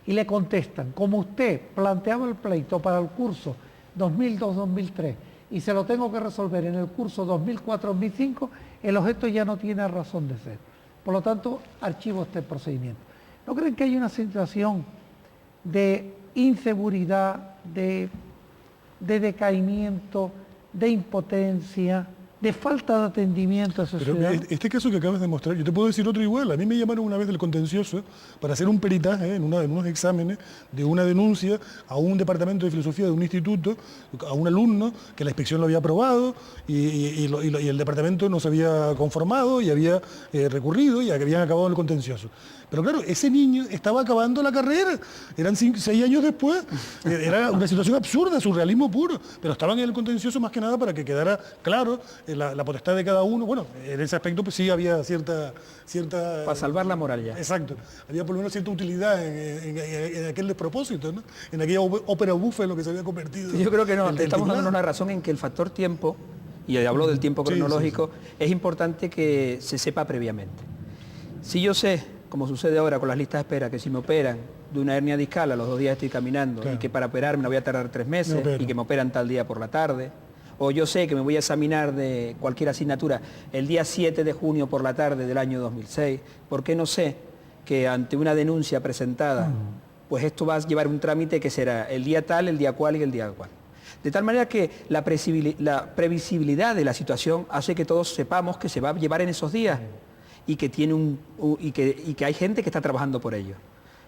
Y le contestan, como usted planteaba el pleito para el curso 2002-2003 y se lo tengo que resolver en el curso 2004-2005, el objeto ya no tiene razón de ser. Por lo tanto, archivo este procedimiento. ¿No creen que hay una situación de inseguridad, de decaimiento, de impotencia, de falta de atendimiento a esa sociedad? Pero este caso que acabas de mostrar, yo te puedo decir otro igual. A mí me llamaron una vez del contencioso para hacer un peritaje en unos exámenes de una denuncia a un departamento de filosofía de un instituto, a un alumno que la inspección lo había aprobado y el departamento no se había conformado y había recurrido y habían acabado el contencioso. Pero claro, ese niño estaba acabando la carrera, eran 6 años después, era una situación absurda, surrealismo puro, pero estaban en el contencioso más que nada para que quedara claro la potestad de cada uno. Bueno, en ese aspecto pues sí había cierta... Para salvar la moral ya. Exacto, había por lo menos cierta utilidad en aquel despropósito, ¿no? En aquella ópera bufa en lo que se había convertido. Yo creo que no, estamos dando una razón en que el factor tiempo, y hablo del tiempo cronológico, es importante que se sepa previamente. Si yo sé, como sucede ahora con las listas de espera, que si me operan de una hernia discal a los 2 días estoy caminando, y que para operarme voy a tardar 3 meses y que me operan tal día por la tarde, o yo sé que me voy a examinar de cualquier asignatura el día 7 de junio por la tarde del año 2006, ¿por qué no sé que ante una denuncia presentada, pues esto va a llevar un trámite que será el día tal, el día cual y el día cual? De tal manera que la previsibilidad de la situación hace que todos sepamos que se va a llevar en esos días y que que hay gente que está trabajando por ello.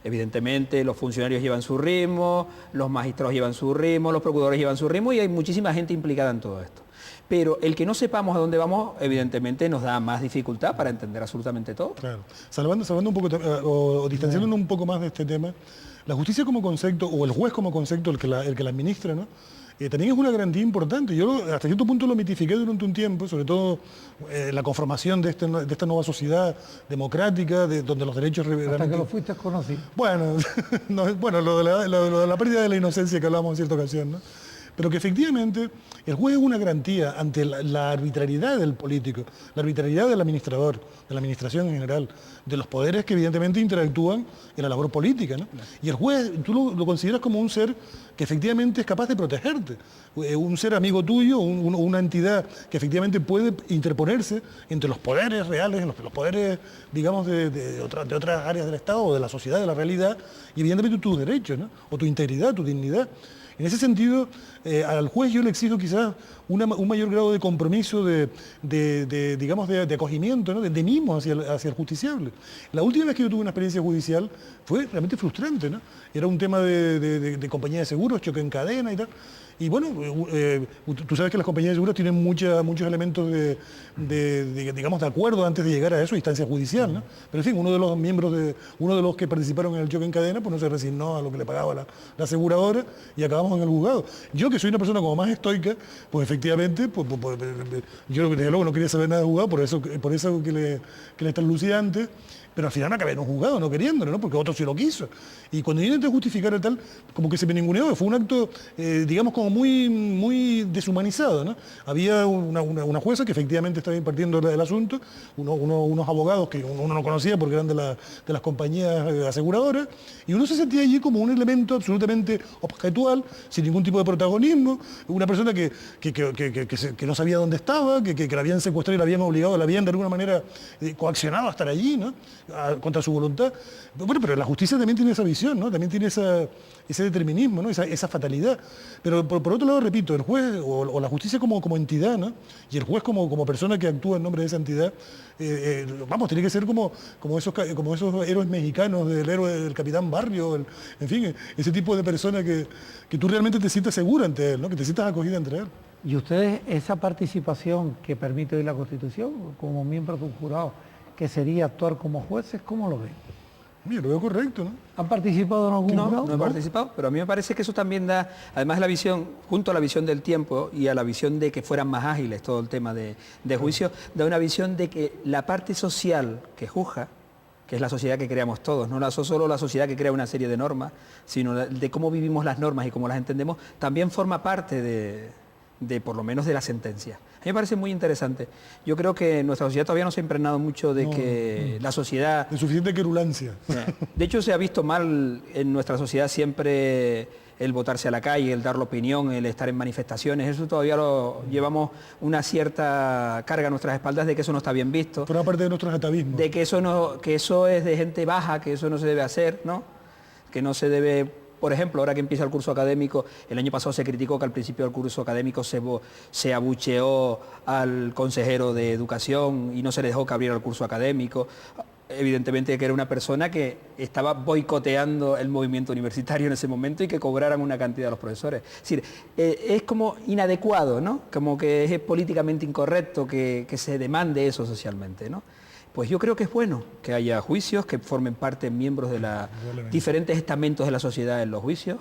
Evidentemente los funcionarios llevan su ritmo, los magistrados llevan su ritmo, los procuradores llevan su ritmo y hay muchísima gente implicada en todo esto. Pero el que no sepamos a dónde vamos, evidentemente nos da más dificultad para entender absolutamente todo. Claro. Salvando un poco, o distanciándonos un poco más de este tema, la justicia como concepto, o el juez como concepto, el que la administra, ¿no? También es una garantía importante. Yo hasta cierto punto lo mitifiqué durante un tiempo, sobre todo la conformación de esta nueva sociedad democrática, donde los derechos... Hasta que lo fuiste conocido. Bueno, lo de la pérdida de la inocencia que hablábamos en cierta ocasión, ¿no? Pero que efectivamente el juez es una garantía ante la arbitrariedad del político, la arbitrariedad del administrador, de la administración en general, de los poderes que evidentemente interactúan en la labor política, ¿no? Y el juez, tú lo consideras como un ser que efectivamente es capaz de protegerte, un ser amigo tuyo, una entidad que efectivamente puede interponerse entre los poderes reales, los poderes, digamos, de otras áreas del Estado o de la sociedad, de la realidad, y evidentemente tus derechos, ¿no? O tu integridad, tu dignidad. En ese sentido, al juez yo le exijo quizás un mayor grado de compromiso, digamos, de acogimiento, ¿no? de mimo hacia el justiciable. La última vez que yo tuve una experiencia judicial fue realmente frustrante, ¿no? Era un tema de compañía de seguros, choque en cadena y tal. Y bueno, tú sabes que las compañías de seguros tienen muchos elementos digamos, de acuerdo antes de llegar a eso, instancia judicial, ¿no? Pero en fin, uno de los que participaron en el choque en cadena, pues no se resignó a lo que le pagaba la aseguradora y acabamos en el juzgado. Yo, que soy una persona como más estoica, pues efectivamente, yo desde luego no quería saber nada de juzgado, por eso que le traslucía antes, pero al final me acabé en un juzgado, no queriéndolo, ¿no? Porque otro sí lo quiso. Y cuando yo intenté justificar el tal, como que se me ninguneó, fue un acto, digamos, como muy deshumanizado, ¿no? Había una jueza que efectivamente estaba impartiendo el asunto, unos abogados que uno no conocía porque eran de las compañías aseguradoras, y uno se sentía allí como un elemento absolutamente objetual, sin ningún tipo de protagonismo, una persona que no sabía dónde estaba, que la habían secuestrado y la habían obligado, la habían de alguna manera coaccionado a estar allí, ¿no? Contra su voluntad. Bueno, pero la justicia también tiene esa visión, ¿no? También tiene ese determinismo, ¿no? Esa fatalidad. Pero por otro lado, repito, el juez o la justicia como entidad, ¿no? Y el juez como persona que actúa en nombre de esa entidad, vamos, tiene que ser como esos héroes mexicanos, del héroe del Capitán Barrio, en fin, ese tipo de persona que tú realmente te sientas segura ante él, ¿no? Que te sientas acogida entre él. ¿Y ustedes esa participación que permite hoy la Constitución, como miembros de un jurado, que sería actuar como jueces, cómo lo ven? Mira, lo veo correcto, ¿no? ¿Han participado en algún jurado? No he participado, pero a mí me parece que eso también da, además la visión, junto a la visión del tiempo y a la visión de que fueran más ágiles todo el tema de juicio, da una visión de que la parte social que juzga, que es la sociedad que creamos todos, no solo la sociedad que crea una serie de normas, sino de cómo vivimos las normas y cómo las entendemos, también forma parte de por lo menos de la sentencia. A mí me parece muy interesante. Yo creo que nuestra sociedad todavía no se ha impregnado mucho de que la sociedad... De suficiente querulancia. De hecho, se ha visto mal en nuestra sociedad siempre el votarse a la calle, el dar la opinión, el estar en manifestaciones. Eso todavía lo llevamos una cierta carga a nuestras espaldas de que eso no está bien visto. Por una parte de nuestros atavismos. De que eso es de gente baja, que eso no se debe hacer, ¿no? Que no se debe... Por ejemplo, ahora que empieza el curso académico, el año pasado se criticó que al principio del curso académico se abucheó al consejero de educación y no se le dejó que abriera el curso académico. Evidentemente que era una persona que estaba boicoteando el movimiento universitario en ese momento y que cobraran una cantidad a los profesores. Es decir, es como inadecuado, ¿no? Como que es políticamente incorrecto que se demande eso socialmente, ¿no? Pues yo creo que es bueno que haya juicios, que formen parte miembros de los diferentes estamentos de la sociedad en los juicios,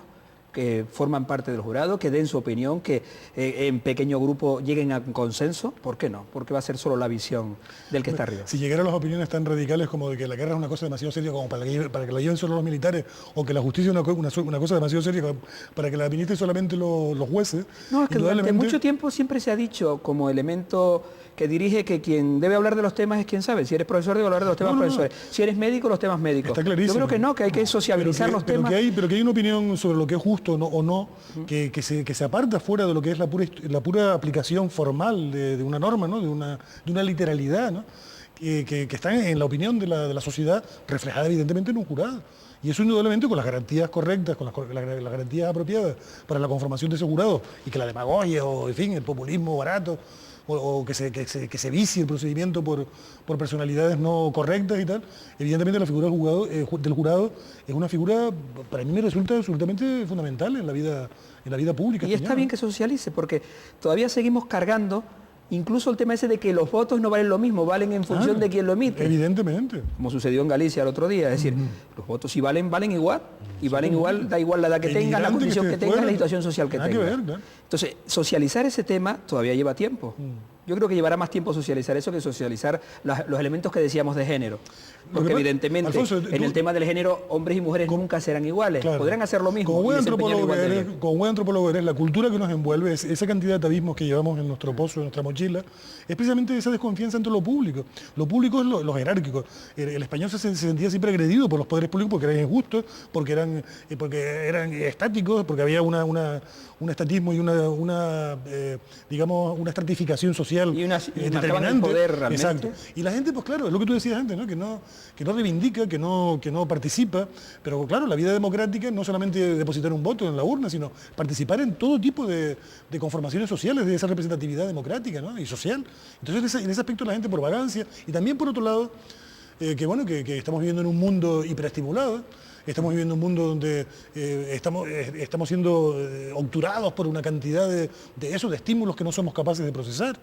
que forman parte del jurado, que den su opinión, que en pequeño grupo lleguen a un consenso. ¿Por qué no? Porque va a ser solo la visión del que está arriba. Si llegaran las opiniones tan radicales como de que la guerra es una cosa demasiado seria como para que la lleven solo los militares, o que la justicia es una cosa demasiado seria para que la administren solamente los jueces... No, es que durante mucho tiempo siempre se ha dicho como elemento que dirige que quien debe hablar de los temas es quien sabe. Si eres profesor, debe hablar de los temas profesores. Si eres médico, los temas médicos. Está clarísimo. Yo creo que no, que hay que sociabilizar los temas. Pero que hay una opinión sobre lo que es justo o no, que se aparta fuera de lo que es la pura aplicación formal de una norma, ¿no? de una literalidad, ¿no? que está en la opinión de la sociedad, reflejada evidentemente en un jurado. Y eso indudablemente con las garantías correctas, con las garantías apropiadas para la conformación de ese jurado, y que la demagogia o, en fin, el populismo barato, o que se vicie el procedimiento por personalidades no correctas y tal, evidentemente la figura del jurado es una figura, para mí me resulta absolutamente fundamental en la vida pública. Y está bien que se socialice, porque todavía seguimos cargando incluso el tema ese de que los votos no valen lo mismo, valen en función de quién lo emite. Evidentemente. Como sucedió en Galicia el otro día, es decir, los votos si valen igual, y valen igual, da igual la edad que tengas, la condición que tengas, la situación social que tengas. Entonces, socializar ese tema todavía lleva tiempo. Yo creo que llevará más tiempo socializar eso que socializar los elementos que decíamos de género. Porque evidentemente, Alfonso, en el tema del género, hombres y mujeres nunca serán iguales. Claro. Podrán hacer lo mismo. Como buen antropólogo eres, la cultura que nos envuelve, esa cantidad de atavismos que llevamos en nuestro pozo, en nuestra mochila, es precisamente esa desconfianza entre lo público. Lo público es lo jerárquico. El español se sentía siempre agredido por los poderes públicos porque eran injustos, porque eran estáticos, porque había un estatismo y digamos, una estratificación social y determinante. El poder realmente. Exacto. Y la gente, pues claro, es lo que tú decías antes, ¿no? Que no reivindica, que no participa, pero claro, la vida democrática no solamente depositar un voto en la urna, sino participar en todo tipo de conformaciones sociales, de esa representatividad democrática, ¿no? Y social. Entonces, en ese aspecto la gente por vagancia, y también por otro lado, que estamos viviendo en un mundo hiperestimulado, Estamos viviendo un mundo donde estamos siendo obturados por una cantidad de estímulos que no somos capaces de procesar.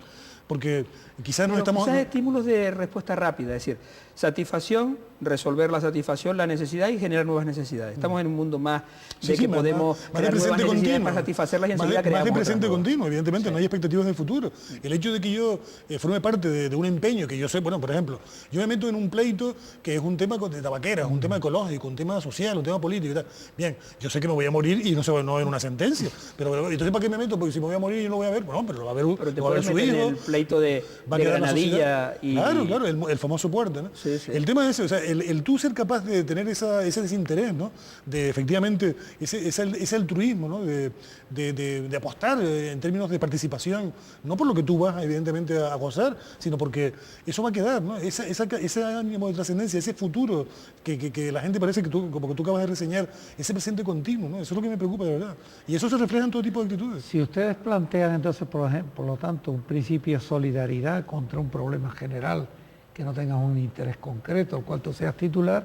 Porque quizás no estamos... Quizás estímulos de respuesta rápida, es decir, satisfacción, resolver la satisfacción, la necesidad y generar nuevas necesidades. Estamos en un mundo más de que podemos crear nuevas necesidades para satisfacerlas y enseguida creamos más de presente otras continuo, evidentemente, sí. No hay expectativas del futuro. El hecho de que yo forme parte de un empeño que yo sé, bueno, por ejemplo, yo me meto en un pleito que es un tema de tabaqueras, un tema ecológico, un tema social, un tema político y tal. Bien, yo sé que me voy a morir y no se va a ver una sentencia, pero entonces ¿para qué me meto? Porque si me voy a morir y no lo voy a ver, bueno, pero lo va a ver, pero lo va a ver su hijo. De Granadilla y... Claro, el famoso puerto, ¿no? Sí, sí. El tema es ese, o sea, el tú ser capaz de tener ese desinterés, ¿no? De efectivamente, ese altruismo, ¿no? De apostar en términos de participación, no por lo que tú vas evidentemente a gozar, sino porque eso va a quedar, ¿no? Ese ánimo de trascendencia, ese futuro que la gente parece que como que tú acabas de reseñar, ese presente continuo, ¿no? Eso es lo que me preocupa de verdad. Y eso se refleja en todo tipo de actitudes. Si ustedes plantean entonces, por lo tanto, un principio de solidaridad contra un problema general, que no tengas un interés concreto, al cual tú seas titular,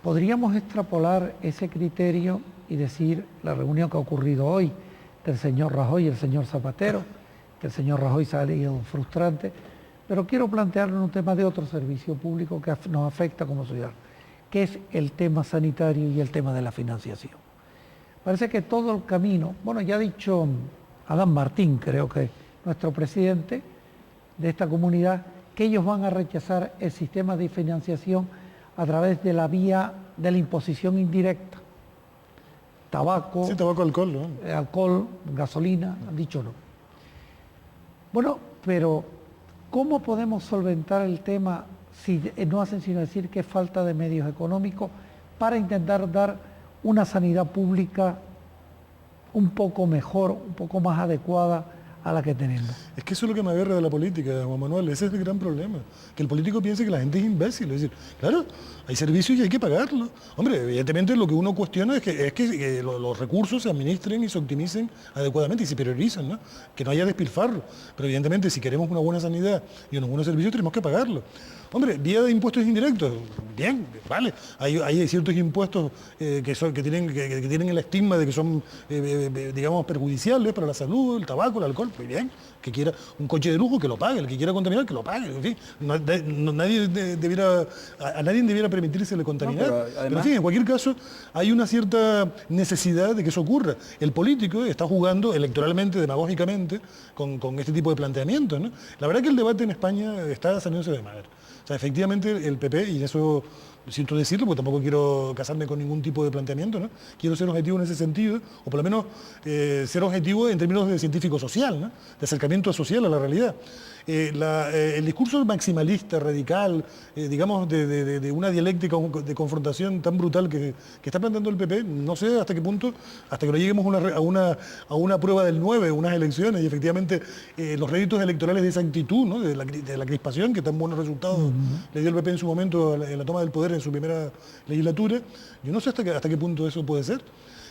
podríamos extrapolar ese criterio y decir la reunión que ha ocurrido hoy del señor Rajoy y el señor Zapatero, que el señor Rajoy se ha salido frustrante, pero quiero plantearlo en un tema de otro servicio público que nos afecta como ciudad, que es el tema sanitario y el tema de la financiación. Parece que todo el camino, bueno, ya ha dicho Adán Martín, creo que nuestro presidente de esta comunidad, que ellos van a rechazar el sistema de financiación a través de la vía de la imposición indirecta. Tabaco, sí, tabaco, alcohol, ¿no? Alcohol, gasolina, han dicho no. Bueno, pero ¿cómo podemos solventar el tema si no hacen sino decir que es falta de medios económicos para intentar dar una sanidad pública un poco mejor, un poco más adecuada a la que tenemos? Es que eso es lo que me agarra de la política, Juan Manuel, ese es el gran problema, que el político piense que la gente es imbécil, es decir, claro, hay servicios y hay que pagarlos. Hombre, evidentemente lo que uno cuestiona es que los recursos se administren y se optimicen adecuadamente y se priorizan, ¿no? Que no haya despilfarro, pero evidentemente si queremos una buena sanidad y unos buenos servicios tenemos que pagarlo. Hombre, vía de impuestos indirectos, bien, vale, hay ciertos impuestos que tienen el estigma de que son, digamos, perjudiciales para la salud, el tabaco, el alcohol, muy bien, que quiera un coche de lujo que lo pague, el que quiera contaminar que lo pague, en fin, a nadie debiera permitírsele contaminar, No, pero en fin, en cualquier caso hay una cierta necesidad de que eso ocurra. El político está jugando electoralmente, demagógicamente, con este tipo de planteamientos, ¿no? La verdad que el debate en España está saliéndose de madre. O sea, efectivamente el PP, y eso siento decirlo, porque tampoco quiero casarme con ningún tipo de planteamiento, ¿no? Quiero ser objetivo en ese sentido, o por lo menos ser objetivo en términos de científico-social, ¿no? De acercamiento social a la realidad. El discurso maximalista, radical, digamos, de una dialéctica de confrontación tan brutal que está planteando el PP, no sé hasta qué punto, hasta que no lleguemos a una prueba del 9, unas elecciones, y efectivamente los réditos electorales de esa actitud, ¿no? de la crispación, que tan buenos resultados le dio el PP en su momento en la toma del poder en su primera legislatura, yo no sé hasta qué punto eso puede ser.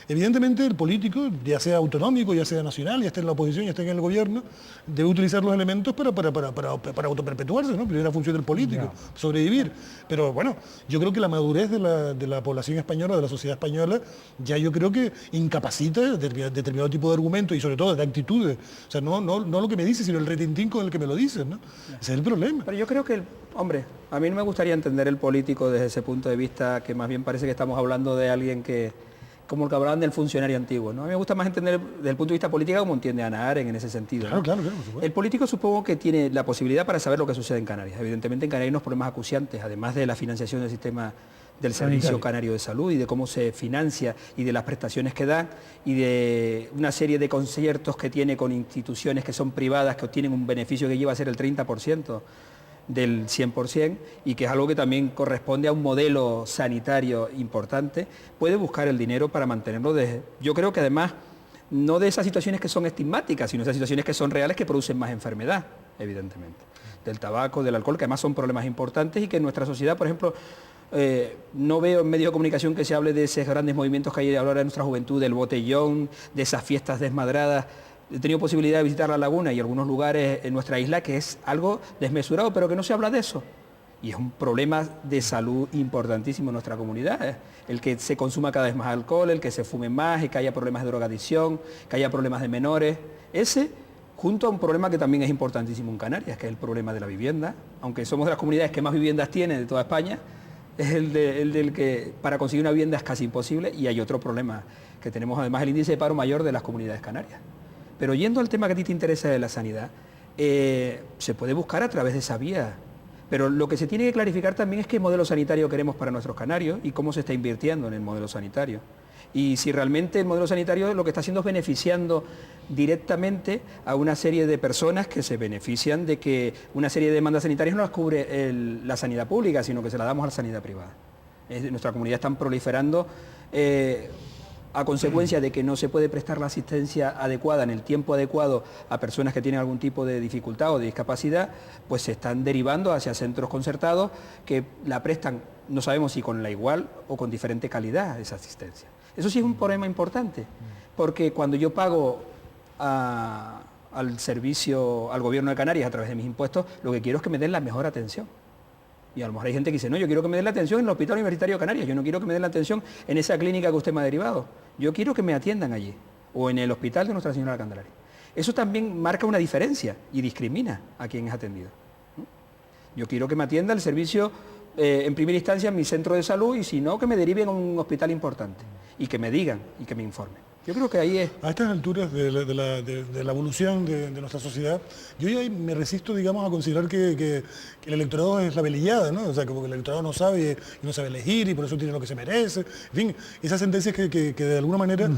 Evidentemente el político, ya sea autonómico, ya sea nacional, ya esté en la oposición, ya esté en el gobierno, debe utilizar los elementos para autoperpetuarse, ¿no? Primera función del político, sobrevivir. Pero bueno, yo creo que la madurez de la población española, de la sociedad española, ya yo creo que incapacita determinado tipo de argumentos y sobre todo de actitudes. O sea, no lo que me dice, sino el retintín con el que me lo dices, ¿no? Ese es el problema. Pero yo creo que, hombre, a mí no me gustaría entender el político desde ese punto de vista, que más bien parece que estamos hablando de alguien que, como el que hablaban del funcionario antiguo, ¿no? A mí me gusta más entender desde el punto de vista político como entiende Ana Aren en ese sentido, ¿no? Claro, por supuesto. El político supongo que tiene la posibilidad para saber lo que sucede en Canarias. Evidentemente en Canarias hay unos problemas acuciantes, además de la financiación del sistema del Servicio Canario de Salud y de cómo se financia y de las prestaciones que dan y de una serie de conciertos que tiene con instituciones que son privadas que obtienen un beneficio que lleva a ser el 30% del 100% y que es algo que también corresponde a un modelo sanitario importante, puede buscar el dinero para mantenerlo. Yo creo que además no de esas situaciones que son estigmáticas, sino de esas situaciones que son reales que producen más enfermedad, evidentemente. Del tabaco, del alcohol, que además son problemas importantes y que en nuestra sociedad, por ejemplo, no veo en medios de comunicación que se hable de esos grandes movimientos que hay ahora en nuestra juventud, del botellón, de esas fiestas desmadradas. He tenido posibilidad de visitar la laguna y algunos lugares en nuestra isla que es algo desmesurado, pero que no se habla de eso. Y es un problema de salud importantísimo en nuestra comunidad, ¿eh? El que se consuma cada vez más alcohol, el que se fume más, y que haya problemas de drogadicción, que haya problemas de menores. Ese, junto a un problema que también es importantísimo en Canarias, que es el problema de la vivienda. Aunque somos de las comunidades que más viviendas tiene de toda España, es el del que para conseguir una vivienda es casi imposible, y hay otro problema, que tenemos además el índice de paro mayor de las comunidades canarias. Pero yendo al tema que a ti te interesa de la sanidad, se puede buscar a través de esa vía. Pero lo que se tiene que clarificar también es qué modelo sanitario queremos para nuestros canarios y cómo se está invirtiendo en el modelo sanitario. Y si realmente el modelo sanitario lo que está haciendo es beneficiando directamente a una serie de personas que se benefician de que una serie de demandas sanitarias no las cubre la sanidad pública, sino que se la damos a la sanidad privada. En nuestra comunidad están proliferando a consecuencia de que no se puede prestar la asistencia adecuada en el tiempo adecuado a personas que tienen algún tipo de dificultad o de discapacidad, pues se están derivando hacia centros concertados que la prestan, no sabemos si con la igual o con diferente calidad esa asistencia. Eso sí es un problema importante, porque cuando yo pago al servicio, al gobierno de Canarias a través de mis impuestos, lo que quiero es que me den la mejor atención. Y a lo mejor hay gente que dice, no, yo quiero que me den la atención en el Hospital Universitario de Canarias, yo no quiero que me den la atención en esa clínica que usted me ha derivado, yo quiero que me atiendan allí, o en el hospital de Nuestra Señora de la Candelaria. Eso también marca una diferencia y discrimina a quien es atendido. Yo quiero que me atienda el servicio en primera instancia en mi centro de salud, y si no, que me deriven a un hospital importante, y que me digan y que me informen. Yo creo que ahí es... A estas alturas de la evolución de nuestra sociedad, yo ya me resisto, digamos, a considerar que el electorado es la velillada, ¿no? O sea, como que el electorado no sabe y no sabe elegir y por eso tiene lo que se merece. En fin, esas sentencias que de alguna manera,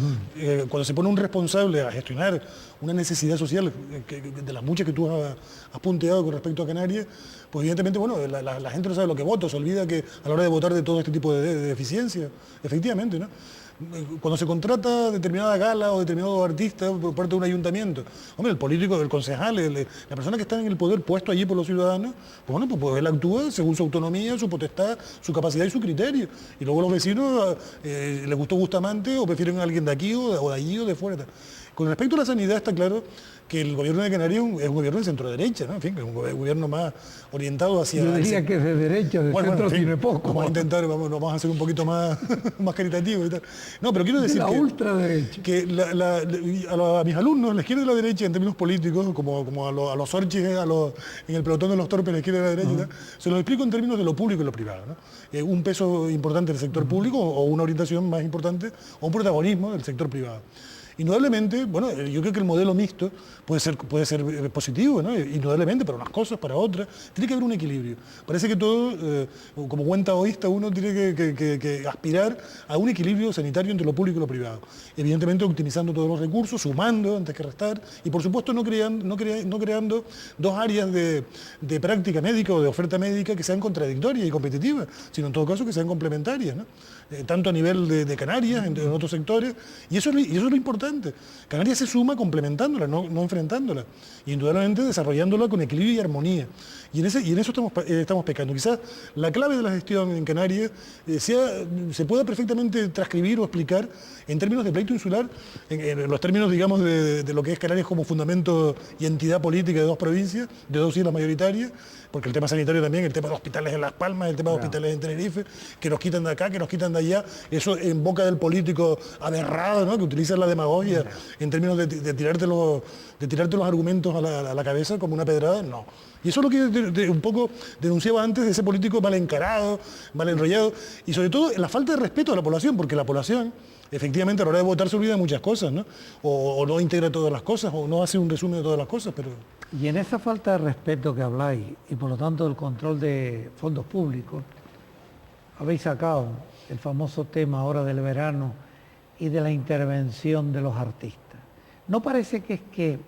cuando se pone un responsable a gestionar una necesidad social, de las muchas que tú has punteado con respecto a Canarias, pues evidentemente, bueno, la gente no sabe lo que vota, se olvida que a la hora de votar de todo este tipo de deficiencias, efectivamente, ¿no? Cuando se contrata determinada gala o determinado artista por parte de un ayuntamiento, hombre, el político, el concejal, la persona que está en el poder puesto allí por los ciudadanos, pues bueno, pues él actúa según su autonomía, su potestad, su capacidad y su criterio. Y luego los vecinos les gustó Bustamante o prefieren a alguien de aquí o de allí o de fuera. Con respecto a la sanidad está claro que el gobierno de Canarias es un gobierno de centro-derecha, ¿no? En fin, que es un gobierno más orientado hacia... Yo diría que de derecha, de centro en fin, tiene poco. Vamos a intentar, vamos a hacer un poquito más, más caritativo y tal. No, pero quiero decir la ultraderecha. Que a mis alumnos, la izquierda y la derecha, en términos políticos, como a los orchis, en el pelotón de los torpes, la izquierda y la derecha, y tal, se lo explico en términos de lo público y lo privado, ¿no? Un peso importante del sector público o una orientación más importante o un protagonismo del sector privado. Indudablemente, bueno, yo creo que el modelo mixto puede ser positivo, ¿no? Indudablemente, para unas cosas, para otras. Tiene que haber un equilibrio. Parece que todo, como buen taoísta, uno tiene que aspirar a un equilibrio sanitario entre lo público y lo privado. Evidentemente, optimizando todos los recursos, sumando antes que restar, y por supuesto no creando dos áreas de práctica médica o de oferta médica que sean contradictorias y competitivas, sino en todo caso que sean complementarias, ¿no? Tanto a nivel de Canarias, en otros sectores, y eso es lo importante. Canarias se suma complementándola, no enfrentándola, y indudablemente desarrollándola con equilibrio y armonía. Y en eso estamos pecando. Quizás la clave de la gestión en Canarias se pueda perfectamente transcribir o explicar en términos de pleito insular, en los términos, digamos, de lo que es Canarias como fundamento y entidad política de dos provincias, de dos islas mayoritarias, porque el tema sanitario también, el tema de hospitales en Las Palmas, el tema de hospitales en Tenerife, que nos quitan de acá, que nos quitan de allá, eso en boca del político aberrado, ¿no? Que utiliza la demagogia en términos de tirarte los argumentos a la cabeza como una pedrada, no. Y eso es lo que un poco denunciaba antes de ese político mal encarado, mal enrollado, y sobre todo la falta de respeto a la población, porque la población, efectivamente, a la hora de votar se olvida de muchas cosas, ¿no? O no integra todas las cosas, o no hace un resumen de todas las cosas, pero... Y en esa falta de respeto que habláis, y por lo tanto del control de fondos públicos, habéis sacado el famoso tema ahora del verano y de la intervención de los artistas. ¿No parece que es que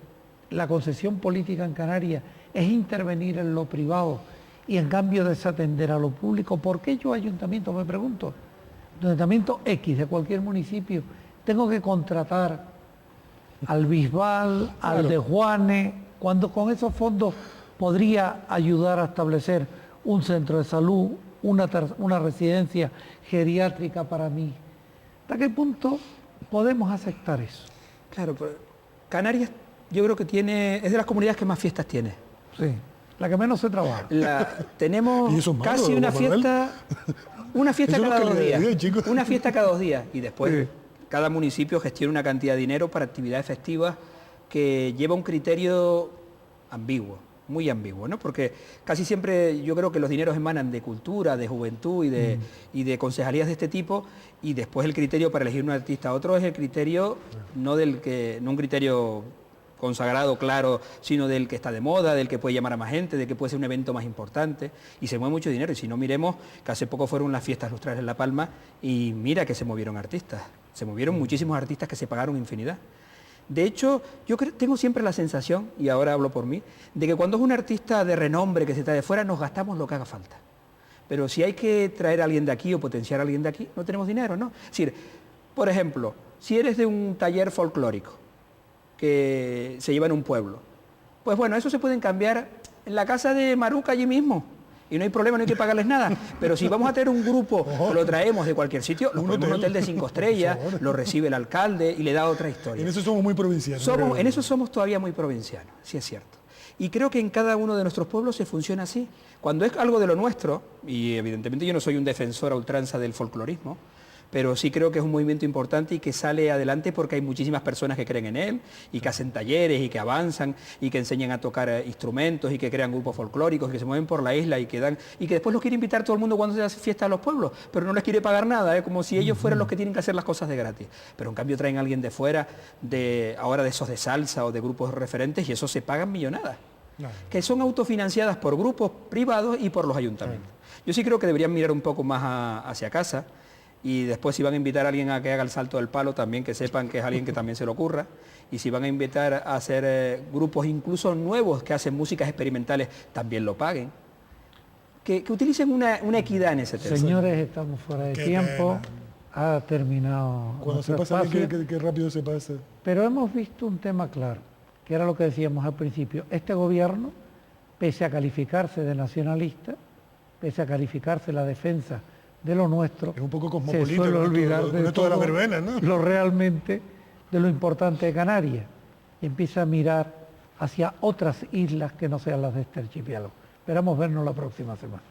la concesión política en Canarias es intervenir en lo privado y en cambio desatender a lo público? ¿Por qué yo, ayuntamiento, me pregunto, ayuntamiento X de cualquier municipio, tengo que contratar al Bisbal, al de Juanes, cuando con esos fondos podría ayudar a establecer un centro de salud, una residencia geriátrica para mí? ¿Hasta qué punto podemos aceptar eso? Claro, pero Canarias yo creo que es de las comunidades que más fiestas tiene. Sí. La que menos se trabaja. Tenemos Y eso es malo, casi una Juan Manuel. fiesta Eso es cada lo que 2 le días. digo, chicos. Una fiesta cada 2 días. Y después Sí. cada municipio gestiona una cantidad de dinero para actividades festivas que lleva un criterio ambiguo, muy ambiguo, ¿no? Porque casi siempre yo creo que los dineros emanan de cultura, de juventud y de concejalías de este tipo, y después el criterio para elegir un artista. Otro es el criterio, no un criterio consagrado, claro, sino del que está de moda, del que puede llamar a más gente, de que puede ser un evento más importante, y se mueve mucho dinero. Y si no, miremos que hace poco fueron las fiestas lustrales en La Palma, y mira que se movieron artistas, se movieron muchísimos artistas que se pagaron infinidad. De hecho, tengo siempre la sensación, y ahora hablo por mí, de que cuando es un artista de renombre que se trae de fuera, nos gastamos lo que haga falta. Pero si hay que traer a alguien de aquí o potenciar a alguien de aquí, no tenemos dinero, ¿no? Es decir, por ejemplo, si eres de un taller folclórico que se lleva en un pueblo, pues bueno, eso se pueden cambiar en la casa de Maruca allí mismo. Y no hay problema, no hay que pagarles nada. Pero si vamos a tener un grupo, lo traemos de cualquier sitio, lo ponemos en un hotel de 5 estrellas, lo recibe el alcalde y le da otra historia. En eso somos muy provincianos. En eso somos todavía muy provincianos, sí es cierto. Y creo que en cada uno de nuestros pueblos se funciona así. Cuando es algo de lo nuestro, y evidentemente yo no soy un defensor a ultranza del folclorismo, pero sí creo que es un movimiento importante y que sale adelante porque hay muchísimas personas que creen en él y que hacen talleres y que avanzan y que enseñan a tocar instrumentos y que crean grupos folclóricos y que se mueven por la isla y que después los quiere invitar todo el mundo cuando se hace fiesta a los pueblos, pero no les quiere pagar nada, como si ellos fueran los que tienen que hacer las cosas de gratis. Pero en cambio traen a alguien de fuera, ahora de esos de salsa o de grupos referentes, y eso se pagan millonadas, que son autofinanciadas por grupos privados y por los ayuntamientos. Yo sí creo que deberían mirar un poco más hacia casa. Y después si van a invitar a alguien a que haga el salto del palo, también que sepan que es alguien que también se le ocurra. Y si van a invitar a hacer grupos incluso nuevos que hacen músicas experimentales, también lo paguen. Que utilicen una equidad en ese tema. Señores, estamos fuera de tiempo. Ha terminado Cuando se nuestro pasa espacio, qué rápido se pasa. pero hemos visto un tema claro, que era lo que decíamos al principio. Este gobierno, pese a calificarse de nacionalista, pese a calificarse la defensa de lo nuestro, Es un poco se cosmopolita suele con olvidar esto de de la todo verbena, ¿no? lo realmente de lo importante de Canarias, y empieza a mirar hacia otras islas que no sean las de este archipiélago. Esperamos vernos la próxima semana.